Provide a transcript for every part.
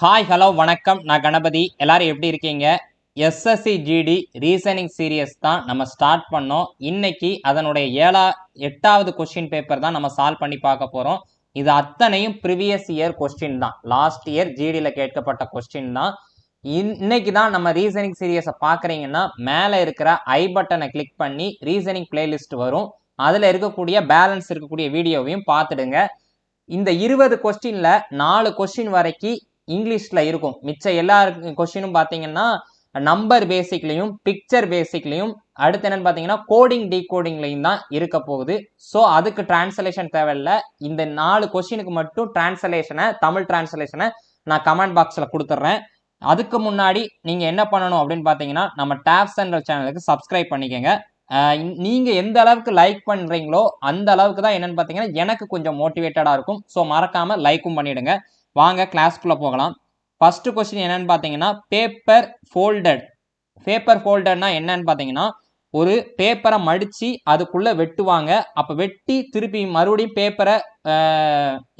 Hi hello வணக்கம். நான் கணபதி. எல்லாரும் எப்படி இருக்கீங்க? எஸ்எஸ்சி ஜிடி ரீசனிங் சீரியஸ் தான் நம்ம ஸ்டார்ட் பண்ணோம். இன்னைக்கு அதனுடைய 8வது கொஸ்டின் பேப்பர் தான் நம்ம சால்வ் பண்ணி பார்க்க போறோம். இது அத்தனையும் ப்ரீவியஸ் இயர் கொஸ்டின் தான். லாஸ்ட் இயர் ஜிடியில் கேட்கப்பட்ட கொஸ்டின் தான். இன்னைக்கு தான் நம்ம ரீசனிங் சீரியஸை பார்க்குறீங்கன்னா மேலே இருக்கிற ஐ பட்டனை கிளிக் பண்ணி ரீசனிங் பிளேலிஸ்ட் வரும். அதில் இருக்கக்கூடிய பேலன்ஸ் இருக்கக்கூடிய வீடியோவையும் பார்த்துடுங்க. இந்த 20 கொஸ்டின்ல 4 கொஸ்டின் வரைக்கும் இங்கிலீஷ்ல இருக்கும். மிச்ச எல்லா கொஸ்டினும் பார்த்தீங்கன்னா நம்பர் பேசிக்லையும் பிக்சர் பேசிக்லையும் அடுத்து என்னன்னு பார்த்தீங்கன்னா கோடிங் டீகோடிங்லையும் தான் இருக்க போகுது. ஸோ அதுக்கு டிரான்ஸ்லேஷன் தேவையில்லை. இந்த 4 கொஸ்டினுக்கு மட்டும் டிரான்ஸ்லேஷனை தமிழ் டிரான்ஸ்லேஷனை நான் கமெண்ட் பாக்ஸில் கொடுத்துட்றேன். அதுக்கு முன்னாடி நீங்கள் என்ன பண்ணணும் அப்படின்னு பார்த்தீங்கன்னா நம்ம டேப் சென்ட்ரல் சேனலுக்கு சப்ஸ்கிரைப் பண்ணிக்கோங்க. நீங்கள் எந்த அளவுக்கு லைக் பண்ணுறீங்களோ அந்த அளவுக்கு தான் என்னன்னு பார்த்தீங்கன்னா எனக்கு கொஞ்சம் மோட்டிவேட்டடாக இருக்கும். ஸோ மறக்காமல் லைக்கும் பண்ணிவிடுங்க. வாங்க கிளாஸ்க்குள்ளே போகலாம். ஃபஸ்ட்டு கொஸ்டின் என்னன்னு பார்த்தீங்கன்னா பேப்பர் ஃபோல்டர்னா என்னன்னு பார்த்தீங்கன்னா ஒரு பேப்பரை மடித்து அதுக்குள்ளே வெட்டுவாங்க. அப்போ வெட்டி திருப்பி மறுபடியும் பேப்பரை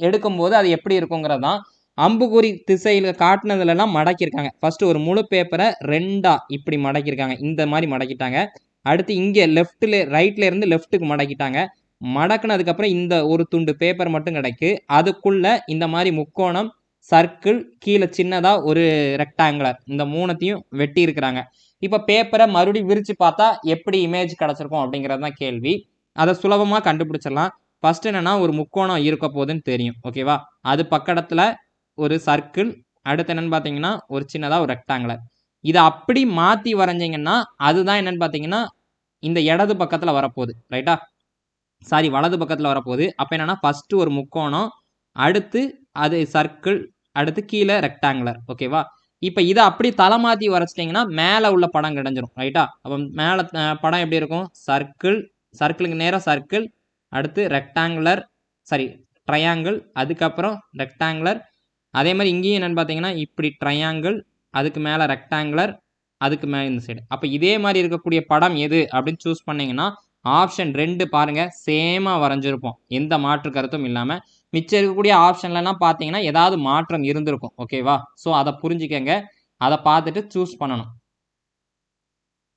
எடுக்கும்போது அது எப்படி இருக்குங்கிறது தான். அம்புகுறி திசையில் காட்டினதுலலாம் மடக்கியிருக்காங்க. ஃபஸ்ட்டு ஒரு முழு பேப்பரை ரெண்டாக இப்படி மடக்கியிருக்காங்க. இந்த மாதிரி மடக்கிட்டாங்க. அடுத்து இங்கே ரைட்ல இருந்து லெஃப்ட்டுக்கு மடக்கிட்டாங்க. மடக்குனதுக்கப்புறம் இந்த ஒரு துண்டு பேப்பர் மட்டும் கிடைக்கு. அதுக்குள்ள இந்த மாதிரி முக்கோணம், சர்க்கிள், கீழே சின்னதாக ஒரு ரெக்டாங்குலர், இந்த மூணுத்தையும் வெட்டி இருக்கிறாங்க. இப்போ பேப்பரை மறுபடியும் விரித்து பார்த்தா எப்படி இமேஜ் கிடச்சிருக்கும் அப்படிங்கிறது தான் கேள்வி. அதை சுலபமாக கண்டுபிடிச்சிடலாம். ஃபர்ஸ்ட் என்னன்னா ஒரு முக்கோணம் இருக்க போகுதுன்னு தெரியும். ஓகேவா? அது பக்கத்தில் ஒரு சர்க்கிள், அடுத்து என்னன்னு பார்த்தீங்கன்னா ஒரு சின்னதாக ஒரு ரெக்டாங்குலர். இதை அப்படி மாற்றி வரைஞ்சிங்கன்னா அதுதான் என்னன்னு பார்த்தீங்கன்னா இந்த இடது பக்கத்தில் வரப்போகுது. ரைட்டா? சாரி, வலது பக்கத்தில் வரப்போகுது. அப்போ என்னன்னா ஃபஸ்ட்டு ஒரு முக்கோணம், அடுத்து அது சர்க்கிள், அடுத்து கீழே ரெக்டாங்குலர். ஓகேவா? இப்போ இதை அப்படி தலை மாற்றி வரைச்சிட்டிங்கன்னா மேலே உள்ள படம் கிடைஞ்சிரும். ரைட்டா? அப்போ மேலே படம் எப்படி இருக்கும்? சர்க்கிளுக்கு நேராக சர்க்கிள், அடுத்து ரெக்டாங்குலர், சாரி ட்ரையாங்கிள், அதுக்கப்புறம் ரெக்டாங்குலர். அதே மாதிரி இங்கேயும் என்னென்னு பார்த்தீங்கன்னா இப்படி ட்ரையாங்கிள், அதுக்கு மேலே ரெக்டாங்குலர், அதுக்கு மேலே இந்த சைடு. அப்போ இதே மாதிரி இருக்கக்கூடிய படம் எது அப்படின்னு சூஸ் பண்ணிங்கன்னா ஆப்ஷன் 2 பாருங்கள், சேமாக வரைஞ்சிருப்போம், எந்த மாற்று கருத்தும் இல்லாமல். மிச்சம் இருக்கக்கூடிய ஆப்ஷன்லலாம் பார்த்தீங்கன்னா ஏதாவது மாற்றம் இருந்திருக்கும். ஓகேவா? ஸோ அதை புரிஞ்சுக்கங்க, அதை பார்த்துட்டு சூஸ் பண்ணணும்.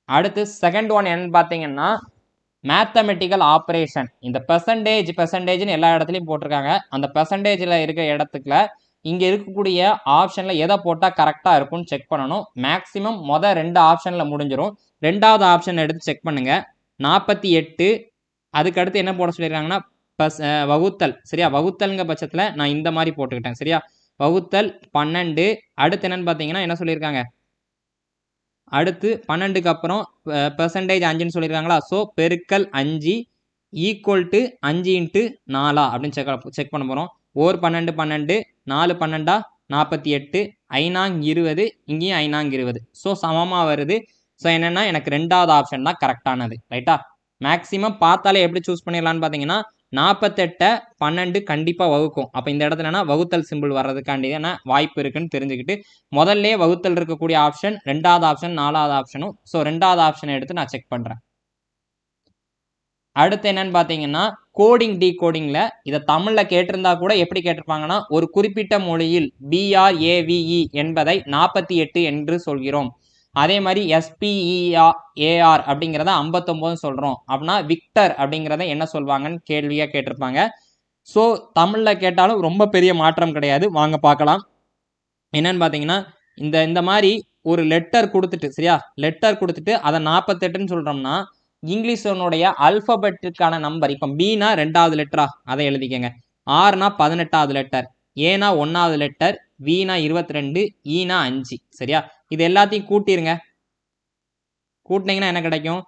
அடுத்து செகண்ட் ஒன் என்னன்னு பார்த்தீங்கன்னா மேத்தமெட்டிக்கல் ஆப்ரேஷன். இந்த பெர்சன்டேஜ்னு எல்லா இடத்துலையும் போட்டிருக்காங்க. அந்த பெர்சன்டேஜில் இருக்கிற இடத்துக்குள்ள இங்கே இருக்கக்கூடிய ஆப்ஷனில் எதை போட்டால் கரெக்டாக இருக்கும்னு செக் பண்ணணும். மேக்ஸிமம் 2 ஆப்ஷனில் முடிஞ்சிடும். 2வது ஆப்ஷன் எடுத்து செக் பண்ணுங்கள். 48, அதுக்கடுத்து என்ன போட சொல்லியிருக்காங்கன்னா வகுத்தல். சரியா? வகுத்தல்ங்க பட்சத்தில் நான் இந்த மாதிரி போட்டுக்கிட்டேன். சரியா? வகுத்தல் 12. அடுத்து என்னன்னு பார்த்தீங்கன்னா என்ன சொல்லியிருக்காங்க? அடுத்து 12க்கு அப்புறம் பெர்சன்டேஜ் 5ன்னு சொல்லியிருக்காங்களா? ஸோ பெருக்கல் 5 ஈக்குவல் டு 5 × 4 அப்படின்னு செக் பண்ண போகிறோம். 12 12, 4 12 48, 5 20, இங்கேயும் 5 20. ஸோ சமமாக வருது. ஸோ என்னென்னா எனக்கு 2வது ஆப்ஷன் தான் கரெக்டானது. ரைட்டா? மேக்ஸிமம் பார்த்தாலே எப்படி சூஸ் பண்ணிடலான்னு பார்த்தீங்கன்னா 48 12 கண்டிப்பாக வகுக்கும். அப்போ இந்த இடத்துலனா வகுத்தல் சிம்பிள் வர்றதுக்காண்டியான வாய்ப்பு இருக்குன்னு தெரிஞ்சுக்கிட்டு முதல்ல வகுத்தல் இருக்கக்கூடிய ஆப்ஷன், 2வது ஆப்ஷன், 4வது ஆப்ஷனும். ஸோ 2வது ஆப்ஷனை எடுத்து நான் செக் பண்ணுறேன். அடுத்து என்னன்னு பார்த்தீங்கன்னா கோடிங் டீகோடிங்கில் இதை தமிழில் கேட்டிருந்தா கூட எப்படி கேட்டிருப்பாங்கன்னா ஒரு குறிப்பிட்ட மொழியில் BRAVE என்பதை 48 என்று சொல்கிறோம். அதே மாதிரி SPEAR அப்படிங்கிறத 59 சொல்கிறோம். அப்படின்னா விக்டர் அப்படிங்கிறத என்ன சொல்வாங்கன்னு கேள்வியாக கேட்டிருப்பாங்க. ஸோ தமிழில் கேட்டாலும் ரொம்ப பெரிய மாற்றம் கிடையாது. வாங்க பார்க்கலாம். என்னன்னு பார்த்தீங்கன்னா இந்த மாதிரி ஒரு லெட்டர் கொடுத்துட்டு, சரியா, லெட்டர் கொடுத்துட்டு அதை 48ன்னு சொல்கிறோம்னா இங்கிலீஷனுடைய அல்ஃபபெட்டுக்கான நம்பர், இப்போ பீனா 2வது லெட்டரா அதை எழுதிக்கங்க, ஆர்னா 18வது லெட்டர், ஏனா 1வது லெட்டர், வீனா 22, ஈனா 5. சரியா? இது எல்லாத்தையும் கூட்டிருங்க. கூட்டினீங்கன்னா என்ன கிடைக்கும்?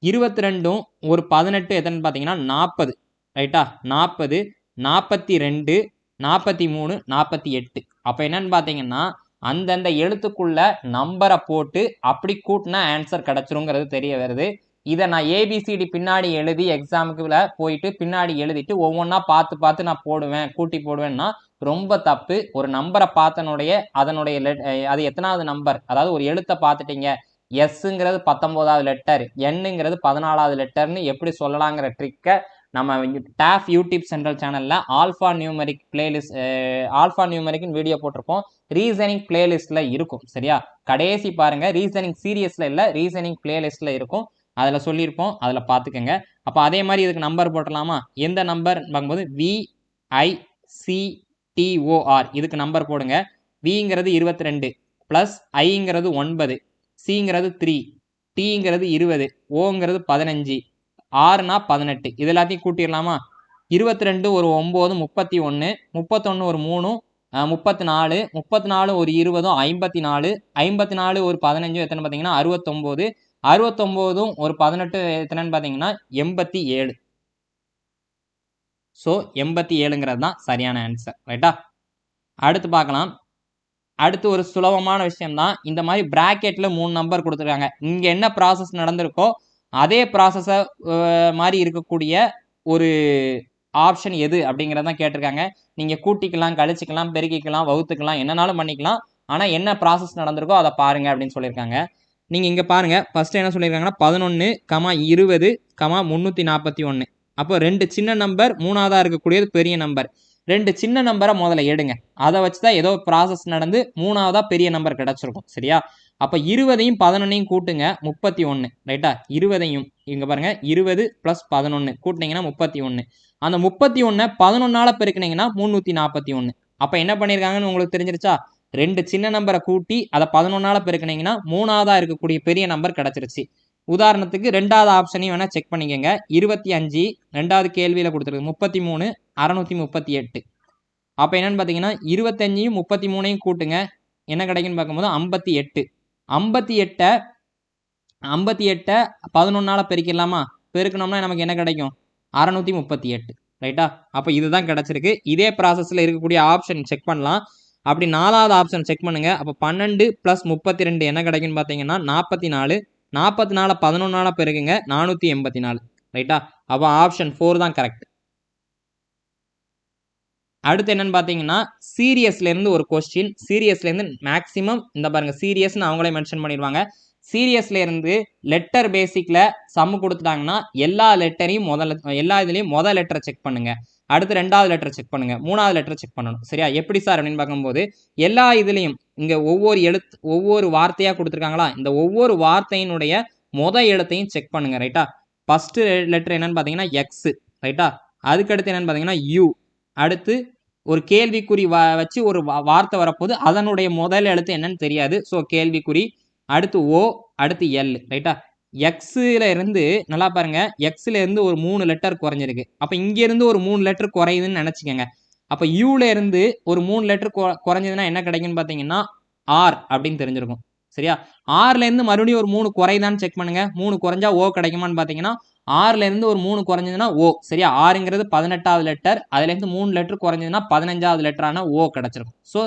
22ம் ஒரு 18 எத்தனை பார்த்தீங்கன்னா 40. ரைட்டா? 40, 42, 43, 48. அப்போ என்னன்னு பார்த்தீங்கன்னா அந்தந்த எழுத்துக்குள்ள நம்பரை போட்டு அப்படி கூட்டினா ஆன்சர் கிடச்சிருங்கிறது தெரிய வருது. இதை நான் ஏபிசிடி பின்னாடி எழுதி எக்ஸாமுக்குள்ள போயிட்டு பின்னாடி எழுதிட்டு ஒவ்வொன்றா பார்த்து நான் கூட்டி போடுவேன்னா ரொம்ப தப்பு. ஒரு நம்பரை பார்த்தனுடைய அதனுடைய அது எத்தனாவது நம்பர், அதாவது ஒரு எழுத்தை பார்த்துட்டீங்க, எஸ்ங்கிறது 19வது லெட்டர், என்னங்கிறது 14வது லெட்டர்னு எப்படி சொல்லலாங்கிற ட்ரிக்கை நம்ம டாஃப் யூடியூப் சென்ட்ரல் சேனலில் ஆல்ஃபா நியூமரிக் பிளேலிஸ்ட் ஆல்ஃபா நியூமரிக்னு வீடியோ போட்டிருப்போம். ரீசனிங் பிளேலிஸ்ட்டில் இருக்கும். சரியா, கடைசி பாருங்கள். ரீசனிங் சீரியஸில் இல்லை, ரீசனிங் பிளேலிஸ்ட்டில் இருக்கும். அதில் சொல்லியிருப்போம், அதில் பார்த்துக்கோங்க. அப்போ அதே மாதிரி இதுக்கு நம்பர் போட்டலாமா? எந்த நம்பர் பார்க்கும்போது VICTOR இதுக்கு நம்பர் போடுங்க. விங்கிறது 22 ப்ளஸ் ஐங்கிறது 9, சிங்கிறது 3, டிங்கிறது 20, ஓங்கிறது 15, ஆறுனா 18. இது எல்லாத்தையும் கூட்டிடலாமா? 22 ஒரு 9 31, 31 ஒரு 3 34, 34 ஒரு 20 54, 54 ஒரு 15 எத்தனை பார்த்தீங்கன்னா 69, 69 ஒரு 18 எத்தனைன்னு பார்த்தீங்கன்னா 87. ஸோ 87ங்கிறது தான் சரியான ஆன்சர். ரைட்டா, அடுத்து பார்க்கலாம். அடுத்து ஒரு சுலபமான விஷயம்தான். இந்த மாதிரி பிராக்கெட்ல 3 நம்பர் கொடுத்துருக்காங்க. இங்கே என்ன ப்ராசஸ் நடந்திருக்கோ அதே ப்ராசஸை மாதிரி இருக்கக்கூடிய ஒரு ஆப்ஷன் எது அப்படிங்கிறதான் கேட்டிருக்காங்க. நீங்கள் கூட்டிக்கலாம், கழிச்சிக்கலாம், பெருக்கிக்கலாம், வகுத்துக்கலாம், என்னன்னாலும் பண்ணிக்கலாம். ஆனால் என்ன ப்ராசஸ் நடந்திருக்கோ அதை பாருங்க அப்படின்னு சொல்லியிருக்காங்க. நீங்கள் இங்கே பாருங்கள். ஃபஸ்ட்டு என்ன சொல்லியிருக்காங்கன்னா 11, 20, 341. அப்போ 2 சின்ன நம்பர், மூணாவதாக இருக்கக்கூடியது பெரிய நம்பர். 2 சின்ன நம்பரை முதல்ல எடுங்க. அதை வச்சு தான் ஏதோ ப்ராசஸ் நடந்து மூணாவதாக பெரிய நம்பர் கிடச்சிருக்கும். சரியா, அப்போ 20ஐயும் 11ஐயும் கூட்டுங்க 31. ரைட்டா, 20ஐயும் இங்கே பாருங்கள் 20 + 11 கூட்டினீங்கன்னா 31. அந்த 31 11ஆல் பெருக்கினீங்கன்னா 341. அப்போ என்ன பண்ணியிருக்காங்கன்னு உங்களுக்கு தெரிஞ்சிருச்சா? 2 சின்ன நம்பரை கூட்டி அதை 11ஆல் பெருக்கினீங்கன்னா மூணாவதாக இருக்கக்கூடிய பெரிய நம்பர் கிடச்சிருச்சு. உதாரணத்துக்கு ரெண்டாவது ஆப்ஷனையும் வேணால் செக் பண்ணிக்கோங்க. 25 ரெண்டாவது கேள்வியில் கொடுத்துருக்கு 33 638. அப்போ என்னென்னு பார்த்தீங்கன்னா 25ஐயும் 33ஐயும் கூட்டுங்க, என்ன கிடைக்குன்னு பார்க்கும்போது 58. 58 11ஆல் பெருக்கிடலாமா? பெருக்கணும்னா நமக்கு என்ன கிடைக்கும்? 638. ரைட்டா, அப்போ இதுதான் கிடச்சிருக்கு. இதே ப்ராசஸில் இருக்கக்கூடிய ஆப்ஷன் செக் பண்ணலாம். அப்படி நாலாவது ஆப்ஷன் செக் பண்ணுங்கள். அப்போ 12 + 32 என்ன கிடைக்குன்னு பார்த்தீங்கன்னா 44. 44 11ஆல் பெருக்குங்க 484. ரைட்டா, அப்போ ஆப்ஷன் 4 தான் கரெக்ட். அடுத்து என்னன்னு பார்த்தீங்கன்னா சீரியஸ்லேருந்து ஒரு கொஸ்டின். சீரியஸ்லேருந்து மேக்ஸிமம் இந்த பாருங்கள், சீரியஸ்னு அவங்களே மென்ஷன் பண்ணிடுவாங்க. சீரியஸ்லேருந்து லெட்டர் பேசிக்கில் சம்மு கொடுத்துட்டாங்கன்னா எல்லா லெட்டரையும் எல்லா இதுலேயும் முதல் லெட்டரை செக் பண்ணுங்கள். அடுத்து ரெண்டாவது லெட்டரை செக் பண்ணுங்கள், மூணாவது லெட்டரை செக் பண்ணணும். சரியா, எப்படி சார் அப்படின்னு பார்க்கும்போது எல்லா இதுலேயும் இங்கே ஒவ்வொரு வார்த்தையாக கொடுத்துருக்காங்களா, இந்த ஒவ்வொரு வார்த்தையினுடைய எழுத்தையும் செக் பண்ணுங்க. ரைட்டா, ஃபஸ்ட்டு லெட்டர் என்னன்னு பார்த்தீங்கன்னா எக்ஸு. ரைட்டா, அதுக்கடுத்து என்னன்னு பார்த்தீங்கன்னா யூ. அடுத்து ஒரு கேள்விக்குறி வச்சு ஒரு வார்த்தை வரப்போது அதனுடைய முதல் எழுத்து என்னன்னு தெரியாது, ஸோ கேள்விக்குறி. அடுத்து ஓ, அடுத்து எல். ரைட்டா, எக்ஸில் இருந்து நல்லா பாருங்க, எக்ஸில் இருந்து ஒரு 3 லெட்டர் குறைஞ்சிருக்கு. அப்போ இங்கேருந்து ஒரு 3 லெட்டர் குறையுதுன்னு நினச்சிக்கோங்க. அப்போ யூல இருந்து ஒரு 3 லெட்டர் குறைஞ்சதுன்னா என்ன கிடைக்குன்னு பார்த்தீங்கன்னா ஆர் அப்படின்னு தெரிஞ்சிருக்கும். சரியா, ஆர்லேருந்து மறுபடியும் ஒரு 3 குறையுதான்னு செக் பண்ணுங்க. 3 குறைஞ்சா ஓ கிடைக்குமான்னு பார்த்தீங்கன்னா 6லேருந்து ஒரு 3 குறைஞ்சதுன்னா ஓ. சரியா, 6ங்கிறது 18வது லெட்டர், அதுலேருந்து 3 லெட்டர் குறைஞ்சதுன்னா 15வது லெட்டரான ஓ கிடச்சிருக்கும். ஸோ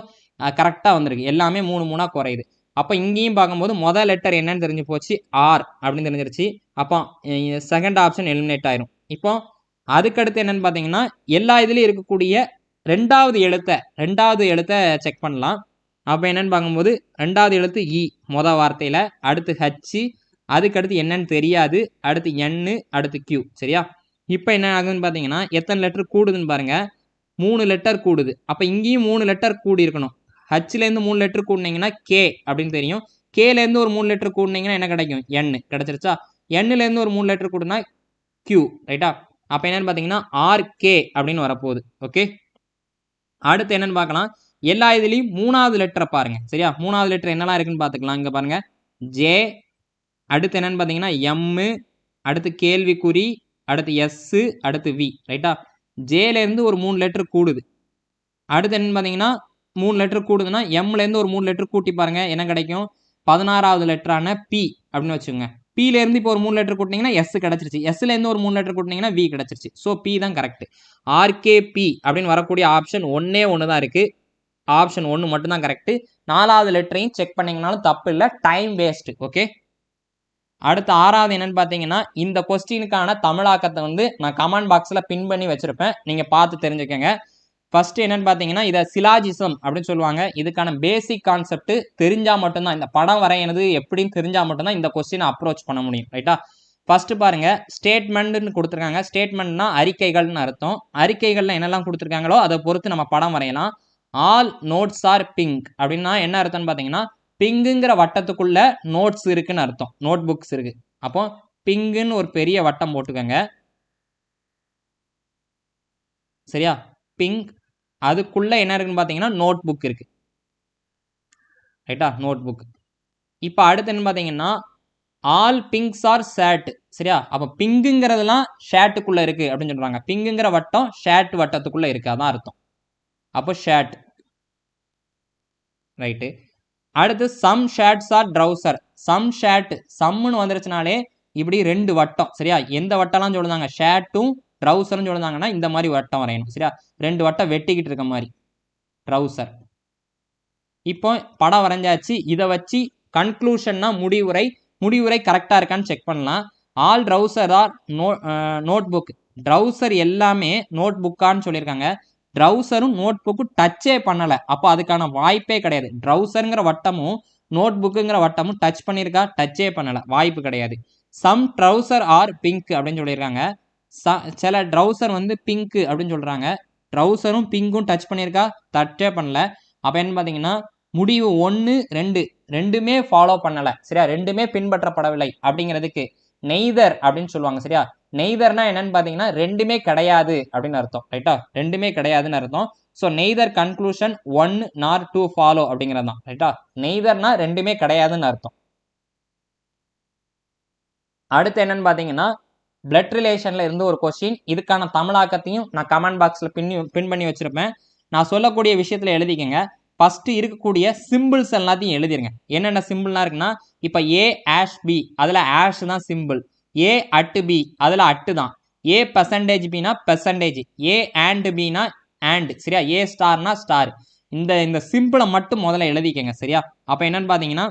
கரெக்டாக வந்திருக்கு. எல்லாமே 3 3ஆக குறையுது. அப்போ இங்கேயும் பார்க்கும்போது முதல் லெட்டர் என்னன்னு தெரிஞ்சு போச்சு, ஆர் அப்படின்னு தெரிஞ்சிருச்சு. அப்போ செகண்ட் ஆப்ஷன் எலிமினேட் ஆயிரும். இப்போ அதுக்கடுத்து என்னன்னு பார்த்தீங்கன்னா எல்லா இதுலேயும் இருக்கக்கூடிய ரெண்டாவது எழுத்தை செக் பண்ணலாம். அப்போ என்னன்னு பார்க்கும்போது ரெண்டாவது எழுத்து இ மொதல் வார்த்தையில், அடுத்து ஹச்சு, அதுக்கடுத்து என்னன்னு தெரியாது, அடுத்து என்னு, அடுத்து கியூ. சரியா, இப்போ என்ன ஆகுதுன்னு பார்த்தீங்கன்னா எத்தனை லெட்டர் கூடுதுன்னு பாருங்கள், 3 லெட்டர் கூடுது. அப்போ இங்கேயும் 3 லெட்டர் கூடி இருக்கணும். ஹச்லேருந்து 3 லெட்டர் கூடினீங்கன்னா கே அப்படின்னு தெரியும். கேலேருந்து ஒரு 3 லெட்டர் கூடினீங்கன்னா என்ன கிடைக்கும்? என் கிடச்சிருச்சா. எண்ணிலேருந்து ஒரு 3 லெட்டர் கூடுனா கியூ. ரைட்டா, அப்போ என்னன்னு பார்த்தீங்கன்னா ஆர்கே அப்படின்னு வரப்போகுது. ஓகே, அடுத்து என்னன்னு பார்க்கலாம். எல்லா இதுலேயும் 3வது லெட்டரை பாருங்க. சரியா, 3வது லெட்டர் என்னெல்லாம் இருக்குன்னு பார்த்துக்கலாம். இங்கே பாருங்க ஜே, அடுத்து என்னன்னு பார்த்தீங்கன்னா எம்மு, அடுத்து கேள்விக்குறி, அடுத்து எஸ்ஸு, அடுத்து வி. ரைட்டா, ஜேலேருந்து ஒரு 3 லெட்டர் கூடுது. அடுத்து என்னன்னு பார்த்தீங்கன்னா 3 லெட்டர் கூடுதுன்னா எம்லேருந்து ஒரு 3 லெட்டர் கூட்டி பாருங்கள், என்ன கிடைக்கும்? 16வது லெட்டரான பி அப்படின்னு வச்சுக்கோங்க. பிலேருந்து இப்போ ஒரு 3 லெட்டர் கூட்டினீங்கன்னா எஸ் கிடச்சிருச்சு. எஸ்லேருந்து ஒரு 3 லெட்டர் கூட்டினீங்கன்னா வி கிடச்சிருச்சு. ஸோ பி தான் கரெக்ட். ஆர்கேபி அப்படின்னு வரக்கூடிய ஆப்ஷன் ஒன்றே ஒன்று தான் இருக்குது. ஆப்ஷன் 1 மட்டும்தான் கரெக்டு. 4வது லெட்டரையும் செக் பண்ணிங்கனாலும் தப்பு இல்லை, டைம் வேஸ்ட்டு. ஓகே, அடுத்து 6வது என்னன்னு பார்த்தீங்கன்னா இந்த கொஸ்டினுக்கான தமிழாக்கத்தை நான் கமெண்ட் பாக்ஸில் பின் பண்ணி வச்சுருப்பேன், நீங்கள் பார்த்து தெரிஞ்சுக்கங்க. ஃபஸ்ட்டு என்னன்னு பார்த்தீங்கன்னா இதை சிலாஜிசம் அப்படின்னு சொல்லுவாங்க. இதுக்கான பேசிக் கான்செப்ட் தெரிஞ்சால் மட்டும்தான், இந்த படம் வரையினது எப்படின்னு தெரிஞ்சால் மட்டும்தான் இந்த கொஸ்டினை அப்ரோச் பண்ண முடியும். ரைட்டா, ஃபர்ஸ்ட் பாருங்க ஸ்டேட்மெண்ட்னு கொடுத்துருக்காங்க. ஸ்டேட்மெண்ட்னா அறிக்கைகள்னு அர்த்தம். அறிக்கைகள்ல என்னெல்லாம் கொடுத்துருக்காங்களோ அதை பொறுத்து நம்ம படம் வரையலாம். ஆல் நோட்ஸ் ஆர் பிங்க் அப்படின்னா என்ன அர்த்தம்னு பார்த்தீங்கன்னா பிங்குங்கிற வட்டத்துக்குள்ள நோட்ஸ் இருக்குன்னு அர்த்தம். நோட் புக்ஸ் இருக்கு. அப்போ பிங்குன்னு ஒரு பெரிய வட்டம் போட்டுக்கோங்க. சரியா? பிங்க் அதுக்குள்ள என்ன இருக்குன்னு பார்த்தீங்கன்னா நோட் புக் இருக்கு. ரைட்டா? Notebook. இப்போ அடுத்து என்ன பார்த்தீங்கன்னா ஆல் பிங்க்ஸ் ஆர் ஷேட். சரியா? அப்போ பிங்குங்கிறதுலாம் ஷேட்டுக்குள்ள இருக்கு அப்படின்னு சொல்றாங்க. பிங்குங்கிற வட்டம் ஷேட் வட்டத்துக்குள்ள இருக்கு, அதான் அர்த்தம். அப்போ ஷேட். ரைட்டு. அடுத்து some shades are trouser. Some shade, சம்னு வந்துருச்சுனாலே இப்படி ரெண்டு வட்டம். சரியா? எந்த வட்டம்லாம் சொல்லுதாங்க? ஷேட்டும் ட்ரௌசர்னு சொல்லுதாங்கன்னா இந்த மாதிரி வட்டம் வரையணும். சரியா? ரெண்டு வட்டம் வெட்டிக்கிட்டு இருக்க மாதிரி ட்ரௌசர். இப்போ படம் வரைஞ்சாச்சு. இதை வச்சு கன்க்ளூஷன்னா முடிவுரை. முடிவுரை கரெக்டாக இருக்கான்னு செக் பண்ணலாம். All trouser are notebook. Trouser எல்லாமே நோட் புக்கான்னு சொல்லியிருக்காங்க. ட்ரௌசரும் நோட் புக்கும் டச்சே பண்ணலை. அப்போ அதுக்கான வாய்ப்பே கிடையாது. ட்ரௌசருங்கிற வட்டமும் நோட் புக்குங்கிற வட்டமும் டச் பண்ணியிருக்கா? டச்சே பண்ணலை, வாய்ப்பு கிடையாது. சம் ட்ரௌசர் ஆர் பிங்க் அப்படின்னு சொல்லியிருக்காங்க. சில ட்ரௌசர் வந்து பிங்க் அப்படின்னு சொல்கிறாங்க. ட்ரௌசரும் பிங்க்கும் டச் பண்ணியிருக்கா? டச்சே பண்ணல. அப்போ என்ன பார்த்தீங்கன்னா முடிவு 1, 2 ரெண்டுமே ஃபாலோ பண்ணலை. சரியா? ரெண்டுமே பின்பற்றப்படவில்லை அப்படிங்கிறதுக்கு நெய்தர் அப்படின்னு சொல்லுவாங்க. சரியா? நெய்தர்னா என்னன்னு பார்த்தீங்கன்னா ரெண்டுமே கிடையாது அப்படின்னு அர்த்தம். ரைட்டா? ரெண்டுமே கிடையாதுன்னு அர்த்தம். ஸோ நெய்தர் கன்க்ளூஷன் 1 நார் 2 ஃபாலோ அப்படிங்கிறது தான். ரைட்டா? நெய்தர்னா ரெண்டுமே கிடையாதுன்னு அர்த்தம். அடுத்து என்னன்னு பார்த்தீங்கன்னா பிளட் ரிலேஷன்ல இருந்து ஒரு கொஸ்டின். இதுக்கான தமிழாக்கத்தையும் நான் கமெண்ட் பாக்ஸில் பின் பண்ணி வச்சிருப்பேன். நான் சொல்லக்கூடிய விஷயத்தில் எழுதிக்கங்க. ஃபர்ஸ்ட் இருக்கக்கூடிய சிம்பிள்ஸ் எல்லாத்தையும் எழுதிருங்க. என்னென்ன சிம்பிள்லாம் இருக்குன்னா இப்போ ஏ ஆஷ் பி, அதில் ஆஷ் தான் சிம்பிள். ஏ அட்டு பி, அதில் அட்டு தான். ஏ பெர்சன்டேஜ் பினா பெர்சன்டேஜ். ஏ அண்ட் பினா அண்ட். சரியா? ஏ ஸ்டார்னா ஸ்டார். இந்த சிம்பிளை மட்டும் முதல்ல எழுதிக்கங்க. சரியா? அப்போ என்னன்னு பார்த்தீங்கன்னா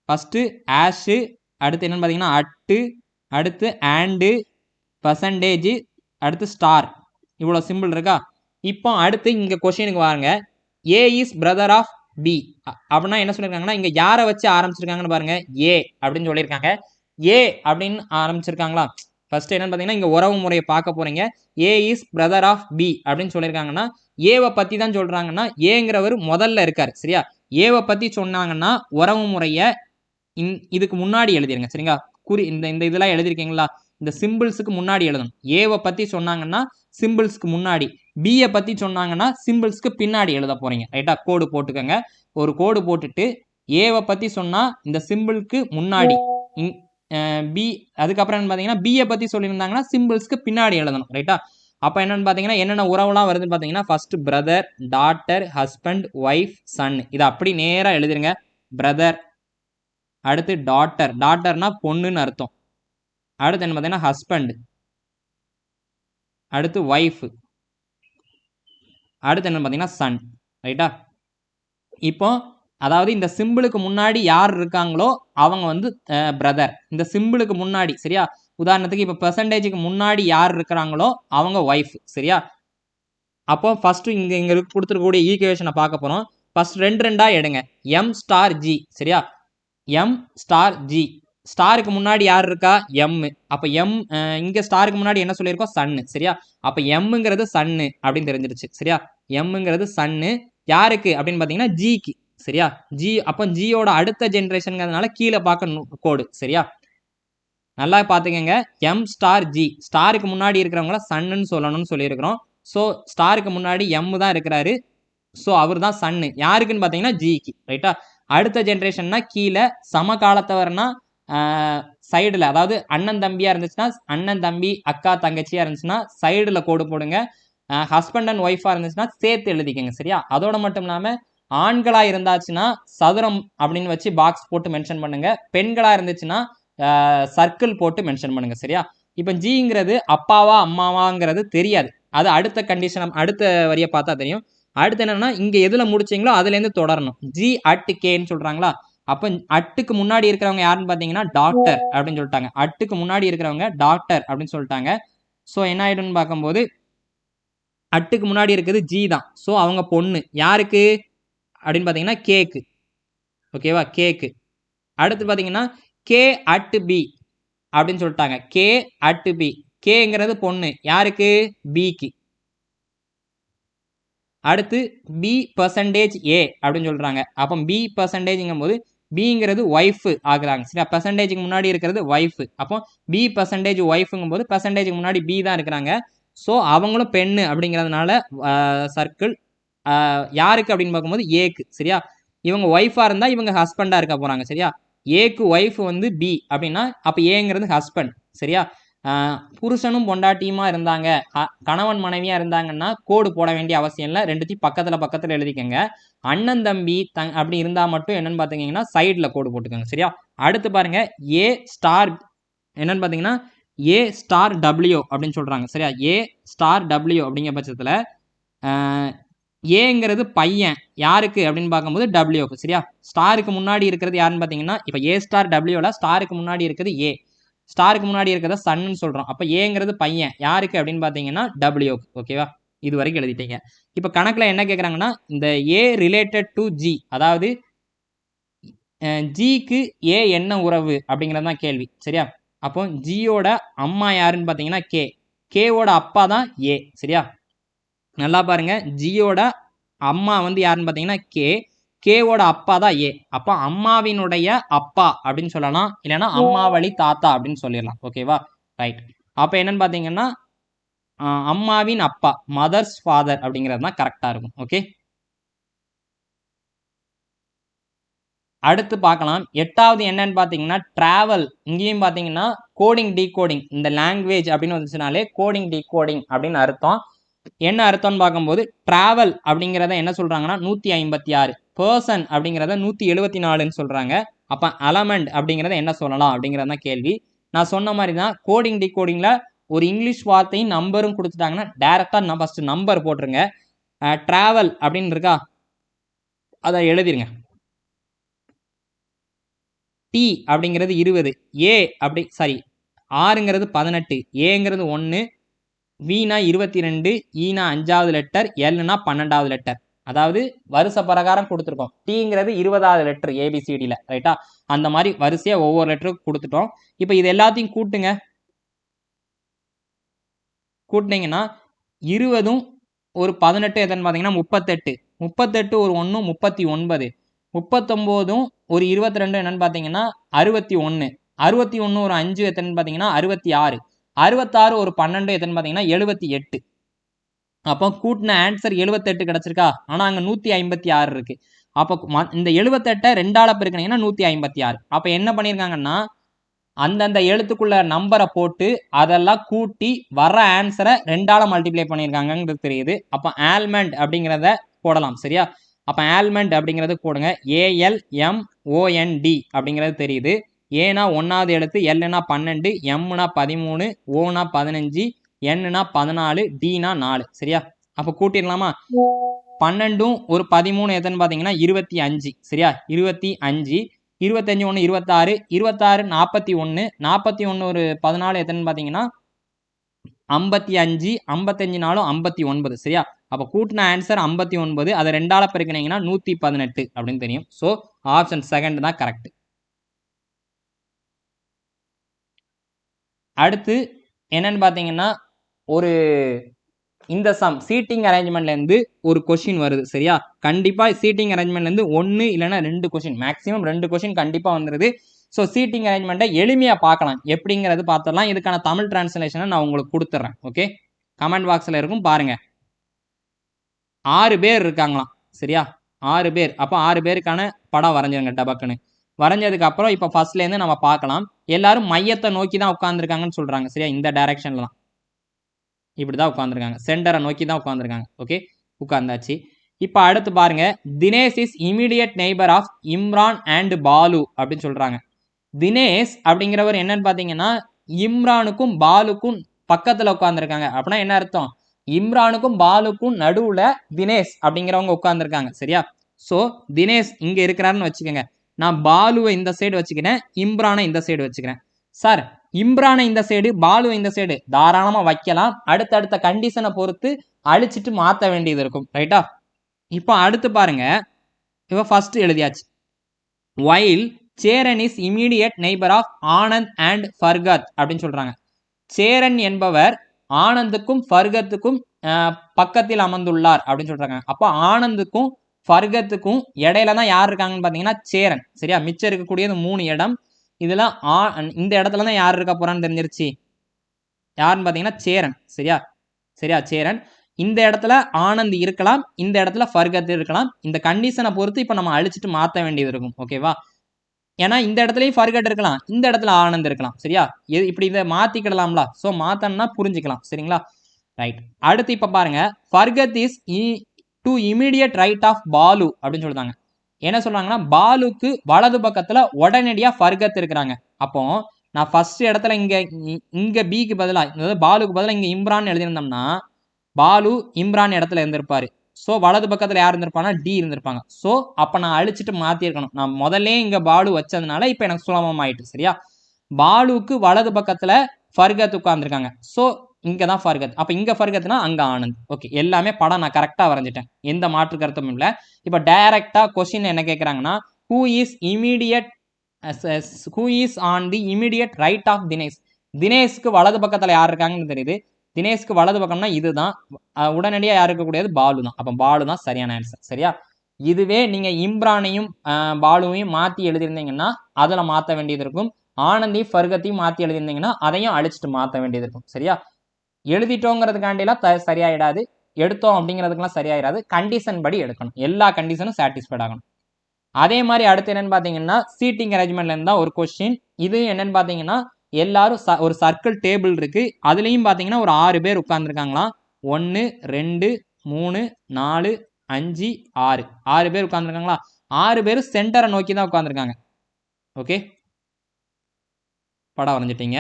ஃபர்ஸ்ட் ஆஷு, அடுத்து என்னன்னு பார்த்தீங்கன்னா அட்டு, அடுத்து ஆண்டு, பர்சன்டேஜ், அடுத்து ஸ்டார். இவ்வளோ சிம்பிள் இருக்கா? இப்போ அடுத்து இங்கே கொஸ்டினுக்கு வாங்க. ஏ இஸ் பிரதர் ஆஃப் பி அப்படின்னா என்ன சொல்லியிருக்காங்கன்னா இங்கே யாரை வச்சு ஆரம்பிச்சிருக்காங்கன்னு பாருங்க. ஏ அப்படின்னு சொல்லியிருக்காங்க. ஏ அப்படின்னு ஆரம்பிச்சிருக்காங்களா? ஃபர்ஸ்ட் என்னன்னு பார்த்தீங்கன்னா இங்கே உறவு முறையை பார்க்க போறீங்க. ஏ இஸ் பிரதர் ஆஃப் பி அப்படின்னு சொல்லியிருக்காங்கன்னா ஏவை பற்றி தான் சொல்கிறாங்கன்னா ஏங்கிறவர் முதல்ல இருக்கார். சரியா? ஏவை பற்றி சொன்னாங்கன்னா உறவு முறையை இதுக்கு முன்னாடி எழுதிருங்க. சரிங்களா? இந்த இதெல்லாம் எழுதிருக்கீங்களா? இந்த சிம்பிள்ஸுக்கு முன்னாடி எழுதணும். ஏவை பற்றி சொன்னாங்கன்னா சிம்பிள்ஸ்க்கு முன்னாடி, பியை பற்றி சொன்னாங்கன்னா சிம்பிள்ஸ்க்கு பின்னாடி எழுத போகிறீங்க. ரைட்டாக? கோடு போட்டுக்கோங்க. ஒரு கோடு போட்டுட்டு ஏவை பற்றி சொன்னால் இந்த சிம்பிளுக்கு முன்னாடி பி, அதுக்கப்புறம் என்ன பார்த்தீங்கன்னா பியை பற்றி சொல்லியிருந்தாங்கன்னா சிம்பிள்ஸ்க்கு பின்னாடி எழுதணும். ரைட்டா? அப்போ என்னென்னு பார்த்தீங்கன்னா என்னென்ன உறவுலாம் வருதுன்னு பார்த்தீங்கன்னா first brother, daughter, husband, wife, son. இதை அப்படி நேராக எழுதிருங்க. பிரதர், அடுத்து டாட்டர், டாட்டர்னா பொண்ணுன்னு அர்த்தம். அடுத்து என்ன பார்த்தீங்கன்னா ஹஸ்பண்ட், அடுத்து ஒய்ஃப், அடுத்து என்ன பார்த்தீங்கன்னா சன். ரைட்டா? இப்போ அதாவது இந்த சிம்பிளுக்கு முன்னாடி யார் இருக்காங்களோ அவங்க வந்து பிரதர். இந்த சிம்பிளுக்கு முன்னாடி, சரியா? உதாரணத்துக்கு இப்போ பெர்சன்டேஜுக்கு முன்னாடி யார் இருக்கிறாங்களோ அவங்க ஒய்ஃப். சரியா? அப்போ ஃபர்ஸ்ட் இங்கே கொடுத்துருக்கக்கூடிய ஈக்குவேஷனை பார்க்க போகிறோம். ஃபர்ஸ்ட் ரெண்டா எடுங்க. M star G. சரியா? M star G. ஸ்டாருக்கு முன்னாடி யார் இருக்கா? எம். அப்போ எம் இங்கே ஸ்டாருக்கு முன்னாடி என்ன சொல்லியிருக்கோம்? சன்னு. சரியா? அப்போ எம்ங்கிறது சன்னு அப்படின்னு தெரிஞ்சிருச்சு. சரியா? எம்ங்கிறது சன்னு. யாருக்கு அப்படின்னு பார்த்தீங்கன்னா ஜிக்கு. சரியா? ஜி. அப்போ ஜியோட அடுத்த ஜென்ரேஷனுங்கிறதுனால கீழே பார்க்க கோடு. சரியா? நல்லா பார்த்துக்கங்க. M star G. ஸ்டாருக்கு முன்னாடி இருக்கிறவங்கள சன்னுன்னு சொல்லணும்னு சொல்லியிருக்கிறோம். ஸோ ஸ்டாருக்கு முன்னாடி எம் தான் இருக்கிறாரு. ஸோ அவர் தான் சன்னு. யாருக்குன்னு பார்த்தீங்கன்னா ஜிக்கு. ரைட்டா? அடுத்த ஜென்ரேஷன்னா கீழே சமகாலத்தவர்னா சைடில், அதாவது அண்ணன் தம்பியாக இருந்துச்சுன்னா அண்ணன் தம்பி, அக்கா தங்கச்சியாக இருந்துச்சுன்னா சைடில் கோடு போடுங்க. ஹஸ்பண்ட் அண்ட் ஒய்ஃபாக இருந்துச்சுன்னா சேர்த்து எழுதிக்கங்க. சரியா? அதோட மட்டும் இல்லாமல் ஆண்களாக இருந்தாச்சுன்னா சதுரம் அப்படின்னு வச்சு பாக்ஸ் போட்டு மென்ஷன் பண்ணுங்க. பெண்களாக இருந்துச்சுன்னா சர்க்கிள் போட்டு மென்ஷன் பண்ணுங்க. சரியா? இப்போ ஜிங்கிறது அப்பாவா அம்மாவாங்கிறது தெரியாது. அது அடுத்த கண்டிஷன், அடுத்த வரியை பார்த்தா தெரியும். அடுத்து என்னன்னா இங்கே எதில் முடிச்சிங்களோ அதுலேருந்து தொடரணும். ஜி அட் கேன்னு சொல்கிறாங்களா? அப்போ அட்டுக்கு முன்னாடி இருக்கிறவங்க யாருன்னு பார்த்தீங்கன்னா டாக்டர் அப்படின்னு சொல்லிட்டாங்க. அட்டுக்கு முன்னாடி இருக்கிறவங்க டாக்டர் அப்படின்னு சொல்லிட்டாங்க. ஸோ என்ன ஆயிடும்னு பார்க்கும்போது அட்டுக்கு முன்னாடி இருக்குது ஜி தான். ஸோ அவங்க பொண்ணு. யாருக்கு அப்படின்னு பார்த்தீங்கன்னா கேக்கு. ஓகேவா? கேக்கு. அடுத்து பார்த்தீங்கன்னா கே அட் பி. அப்படின்னு சொல்லிட்டாங்க. K at B. கேங்கிறது பொண்ணு யாருக்கு? பிக்கு. அடுத்து பி பர்சன்டேஜ் ஏ அப்படின்னு சொல்றாங்க. அப்போ பி பர்சன்டேஜ்ங்கும் போது பிங்கிறது ஒய்ஃப் ஆகுறாங்க. சரியா? பர்சன்டேஜுக்கு முன்னாடி இருக்கிறது ஒய்ஃப். அப்போ பி பர்சன்டேஜ் ஒய்ஃபுங்கும் போது பர்சன்டேஜுக்கு முன்னாடி பி தான் இருக்கிறாங்க. ஸோ அவங்களும் பெண்ணு அப்படிங்கிறதுனால சர்க்கிள் யாருக்கு அப்படின்னு பார்க்கும்போது ஏக்கு. சரியா? இவங்க ஒய்ஃபாக இருந்தால் இவங்க ஹஸ்பண்டாக இருக்க போகிறாங்க. சரியா? ஏக்கு ஒய்ஃப் வந்து பி அப்படின்னா அப்போ ஏங்கிறது ஹஸ்பண்ட். சரியா? புருஷனும் பொண்டாட்டியுமா இருந்தாங்க, கணவன் மனைவியாக இருந்தாங்கன்னா கோடு போட வேண்டிய அவசியம் இல்லை. ரெண்டுத்தையும் பக்கத்தில் எழுதிக்கங்க. அண்ணன் தம்பி அப்படி இருந்தால் மட்டும் என்னன்னு பார்த்தீங்கன்னா சைடில் கோடு போட்டுக்கோங்க. சரியா? அடுத்து பாருங்க ஏ ஸ்டார் என்னன்னு பார்த்தீங்கன்னா ஏ ஸ்டார் டபிள்யூ அப்படின்னு சொல்கிறாங்க. சரியா? ஏ ஸ்டார் டபிள்யூ அப்படிங்கிற பட்சத்தில் ஏங்கிறது பையன் யாருக்கு அப்படின்னு பார்க்கும்போது டபிள்யூக்கு. சரியா? ஸ்டாருக்கு முன்னாடி இருக்கிறது யாருன்னு பார்த்தீங்கன்னா இப்போ ஏ ஸ்டார் டபிள்யூவில் ஸ்டாருக்கு முன்னாடி இருக்கிறது ஏ, ஸ்டாருக்கு முன்னாடி இருக்கிறத சன்னு சொல்கிறோம். அப்போ ஏங்கிறது பையன் யாருக்கு அப்படின்னு பார்த்தீங்கன்னா டபிள்யூக்கு. ஓகேவா? இது வரைக்கும் எழுதிட்டீங்க. இப்போ கணக்கில் என்ன கேட்குறாங்கன்னா இந்த ஏ ரிலேட்டட் டு ஜி, அதாவது ஜிக்கு ஏ என்ன உறவு அப்படிங்கிறது தான் கேள்வி. சரியா? அப்போ ஜியோட அம்மா யாருன்னு பார்த்தீங்கன்னா கே, கேவோட அப்பா தான் ஏ. சரியா? நல்லா பாருங்க, ஜியோட அம்மா வந்து யாருன்னு பார்த்தீங்கன்னா கே, கேவோட அப்பா தான் ஏ. அப்போ அம்மாவினுடைய அப்பா அப்படின்னு சொல்லலாம், இல்லைன்னா அம்மா வழி தாத்தா அப்படின்னு சொல்லிடலாம். ஓகேவா? ரைட். அப்போ என்னன்னு பார்த்தீங்கன்னா அம்மாவின் அப்பா, மதர்ஸ் ஃபாதர் அப்படிங்கிறது தான் கரெக்டாக இருக்கும். ஓகே, அடுத்து பார்க்கலாம். எட்டாவது என்னன்னு பார்த்தீங்கன்னா டிராவல். இங்கேயும் பார்த்தீங்கன்னா கோடிங் டீகோடிங், இந்த லாங்குவேஜ் அப்படின்னு வந்துச்சுனாலே கோடிங் டீகோடிங் அப்படின்னு அர்த்தம். என்ன அர்த்தம்னு பார்க்கும்போது டிராவல் அப்படிங்கிறத என்ன சொல்கிறாங்கன்னா 156, பர்சன் அப்படிங்கிறத 174ன்னு சொல்கிறாங்க. அப்போ அலமெண்ட் அப்படிங்கிறத என்ன சொல்லலாம் அப்படிங்கிறது தான் கேள்வி. நான் சொன்ன மாதிரி தான் கோடிங் டீகோடிங்கில் ஒரு இங்கிலீஷ் வார்த்தையும் நம்பரும் கொடுத்துட்டாங்கன்னா டேரெக்டாக நான் ஃபஸ்ட்டு நம்பர் போட்டுருங்க. டிராவல் அப்படின்னு இருக்கா, அதை எழுதிருங்க. டி அப்படிங்கிறது 20, ஏ அப்படி சாரி ஆறுங்கிறது 18, ஏங்கிறது 1, வீணா 22, ஈனா 5வது லெட்டர், எல்னா 12வது லெட்டர். அதாவது வருஷ பிரகாரம் கொடுத்துருக்கோம். டீங்கிறது 20வது லெட்டர் ஏபிசிடியில். ரைட்டா? அந்த மாதிரி வரிசையாக ஒவ்வொரு லெட்டரும் கொடுத்துட்டோம். இப்போ இது எல்லாத்தையும் கூட்டுங்க. கூட்டினீங்கன்னா 20ம் ஒரு 18 எத்தனை பார்த்தீங்கன்னா 38, 38 ஒரு 1 39, 39ம் ஒரு 22 என்னன்னு பார்த்தீங்கன்னா 61, 61 ஒரு 5 எத்தனைன்னு பார்த்தீங்கன்னா 66, 66 ஒரு 12 எத்தனை பார்த்தீங்கன்னா 78. அப்போ கூட்டின ஆன்சர் 78 கிடச்சிருக்கா? ஆனால் அங்கே 156 இருக்கு. அப்போ இந்த 78 ரெண்டால பெருக்கினீங்கன்னா 156. அப்போ என்ன பண்ணியிருக்காங்கன்னா அந்தந்த எழுத்துக்குள்ள நம்பரை போட்டு அதெல்லாம் கூட்டி வர்ற ஆன்சரை ரெண்டால மல்டிப்ளை பண்ணியிருக்காங்கிறது தெரியுது. அப்போ ஆல்மண்ட் அப்படிங்கிறத போடலாம். சரியா? அப்போ ஆல்மண்ட் அப்படிங்கிறது போடுங்க. ALMOND அப்படிங்கிறது தெரியுது. ஏனா 1வது எழுத்து, எல்னா 12, எம்னா 13, ஓனா 15, என்னா 14, டீனா 4. சரியா? அப்போ கூட்டிடலாமா? 12ம் ஒரு 13 எத்தனை பார்த்தீங்கன்னா 25. சரியா? 25, 25 1 26, 26 41, 41 ஒரு 14 எத்தனைன்னு பார்த்தீங்கன்னா 55, 55 4 59. சரியா? அப்போ கூட்டின ஆன்சர் 59, அதை ரெண்டால பெருக்கினீங்கன்னா 118 அப்படின்னு தெரியும். ஸோ ஆப்ஷன் செகண்ட் தான் கரெக்ட். அடுத்து என்னன்னு பார்த்தீங்கன்னா ஒரு இந்த சம் சீட்டிங் அரேஞ்ச்மெண்ட்லேருந்து ஒரு கொஷின் வருது. சரியா? கண்டிப்பாக சீட்டிங் அரேஞ்ச்மெண்ட்லேருந்து 1 இல்லைன்னா 2 கொஷின், மேக்ஸிமம் 2 கொஷின் கண்டிப்பாக வந்துடுது. ஸோ சீட்டிங் அரேஞ்ச்மெண்ட்டை எளிமையாக பார்க்கலாம், எப்படிங்கிறது பார்த்துடலாம். இதுக்கான தமிழ் டிரான்ஸ்லேஷனை நான் உங்களுக்கு கொடுத்துட்றேன். ஓகே, கமெண்ட் பாக்ஸில் இருக்கும் பாருங்கள். 6 பேர் இருக்காங்களாம். சரியா? 6 பேர். அப்போ 6 பேருக்கான படம் வரைஞ்சிருங்க டபக்குன்னு. வரைஞ்சதுக்கு அப்புறம் இப்போ ஃபர்ஸ்ட்லேருந்து நம்ம பார்க்கலாம். எல்லாரும் மையத்தை நோக்கி தான் உட்காந்துருக்காங்கன்னு சொல்கிறாங்க. சரியா? இந்த டைரக்ஷனில் தான் இப்படி தான் உட்காந்துருக்காங்க, சென்டரை நோக்கி தான் உட்காந்துருக்காங்க. ஓகே, உட்காந்தாச்சு. இப்போ அடுத்து பாருங்க, Dinesh is immediate neighbour of Imran and Balu அப்படின்னு சொல்றாங்க. தினேஷ் அப்படிங்கிறவர் என்னன்னு பார்த்தீங்கன்னா இம்ரானுக்கும் பாலுக்கும் பக்கத்தில் உட்காந்துருக்காங்க. அப்படின்னா என்ன அர்த்தம்? இம்ரானுக்கும் பாலுக்கும் நடுவுல தினேஷ் அப்படிங்கிறவங்க உட்காந்துருக்காங்க. சரியா? ஸோ தினேஷ் இங்க இருக்கிறாருன்னு வச்சுக்கோங்க, நான் பாலுவை இந்த சைடு வச்சுக்கிறேன், இம்ரானை இந்த சைடு வச்சுக்கிறேன். சார் இம்ரானை இந்த சைடு, பாலுவை இந்த சைடு தாராளமாக வைக்கலாம். அடுத்தடுத்த கண்டிஷனை பொறுத்து அழிச்சிட்டு மாற்ற வேண்டியது இருக்கும். ரைட்டா? இப்போ அடுத்து பாருங்க, இப்போ ஃபர்ஸ்ட் எழுதியாச்சு. While Cheran is immediate neighbour of Anand and Farhat அப்படின்னு சொல்றாங்க. சேரன் என்பவர் ஆனந்துக்கும் ஃபர்கத்துக்கும் பக்கத்தில் அமர்ந்துள்ளார் அப்படின்னு சொல்றாங்க. அப்போ ஆனந்துக்கும் ஃபர்கத்துக்கும் இடையில தான் யார் இருக்காங்கன்னு பார்த்தீங்கன்னா சேரன். சரியா, மிச்சம் இருக்கக்கூடியது 3 இடம். இதுல இந்த இடத்துல தான் யார் இருக்க போறான்னு தெரிஞ்சிருச்சு. யாருன்னு பார்த்தீங்கன்னா சேரன். சரியா சரியா சேரன். இந்த இடத்துல ஆனந்த் இருக்கலாம், இந்த இடத்துல ஃபர்கத் இருக்கலாம். இந்த கண்டிஷனை பொறுத்து இப்போ நம்ம அழிச்சிட்டு மாற்ற வேண்டியது இருக்கும். ஓகேவா, ஏன்னா இந்த இடத்துலயும் ஃபர்கட் இருக்கலாம், இந்த இடத்துல ஆனந்த் இருக்கலாம். சரியா, இப்படி இதை மாத்திக்கிடலாம்ல. ஸோ மாத்தணும்னா புரிஞ்சுக்கலாம். சரிங்களா, ரைட். அடுத்து இப்ப பாருங்க, Farhat is to immediate right of Balu அப்படின்னு சொல்றாங்க. என்ன சொல்றாங்கன்னா, பாலுக்கு வலது பக்கத்துல உடனடியா ஃபர்கத் இருக்கிறாங்க. அப்போ நான் ஃபர்ஸ்ட் இடத்துல இங்க பிக்கு பதிலாக, அதாவது பாலுக்கு பதிலாக இங்க இம்ரான் எழுதியிருந்தோம்னா பாலு இம்ரான் இடத்துல இருந்திருப்பாரு. ஸோ வலது பக்கத்தில் யார் இருந்திருப்பாங்கன்னா டி இருந்திருப்பாங்க. ஸோ அப்போ நான் அழிச்சிட்டு மாற்றிருக்கணும். நான் முதல்ல இங்கே பாலு வச்சதுனால இப்போ எனக்கு சுலபமாயிட்டு. சரியா, பாலுக்கு வலது பக்கத்தில் ஃபர்கத் உட்காந்துருக்காங்க. ஸோ இங்கே தான் ஃபர்கத். அப்போ இங்கே ஃபர்கத்னா அங்கே ஆனந்த். ஓகே, எல்லாமே படம் நான் கரெக்டாக வரைஞ்சிட்டேன், எந்த மாற்று கருத்தும் இல்லை. இப்போ டைரக்டாக கொஸ்டின் என்ன கேட்குறாங்கன்னா, who is on the immediate right of Dinesh. தினேஷ்க்கு வலது பக்கத்தில் யார் இருக்காங்கன்னு தெரியுது. தினேஷ்க்கு வலது பக்கம்னா இதுதான், உடனடியாக யார் இருக்கக்கூடியது பாலு தான். அப்போ பாலு தான் சரியான ஆன்சர். சரியா, இதுவே நீங்க இம்ரானையும் பாலுவையும் மாற்றி எழுதியிருந்தீங்கன்னா அதில் மாற்ற வேண்டியது இருக்கும். ஆனந்தையும் ஃபர்கத்தையும் மாற்றி எழுதியிருந்தீங்கன்னா அதையும் அழிச்சிட்டு மாற்ற வேண்டியது இருக்கும். சரியா, எழுதிட்டோங்கிறதுக்காண்டிலாம் சரியாயிடாது, எடுத்தோம் அப்படிங்கிறதுக்கெல்லாம் சரியாயிடாது. கண்டிஷன் படி எடுக்கணும், எல்லா கண்டிஷனும் சாட்டிஸ்ஃபைட் ஆகணும். அதே மாதிரி அடுத்து என்னன்னு பார்த்தீங்கன்னா, சீட்டிங் அரேஞ்ச்மெண்ட்ல இருந்தால் ஒரு கொஸ்டின். இது என்னன்னு பார்த்தீங்கன்னா, எல்லாரும் ஒரு சர்க்கிள் டேபிள் இருக்கு. அதுலேயும் பார்த்தீங்கன்னா ஒரு 6 பேர் உட்காந்துருக்காங்களாம். 1 2 3 4 5 6 6 பேர் உட்காந்துருக்காங்களா. 6 பேரும் சென்டரை நோக்கி தான் உட்காந்துருக்காங்க. ஓகே, படம் வரைஞ்சிட்டீங்க.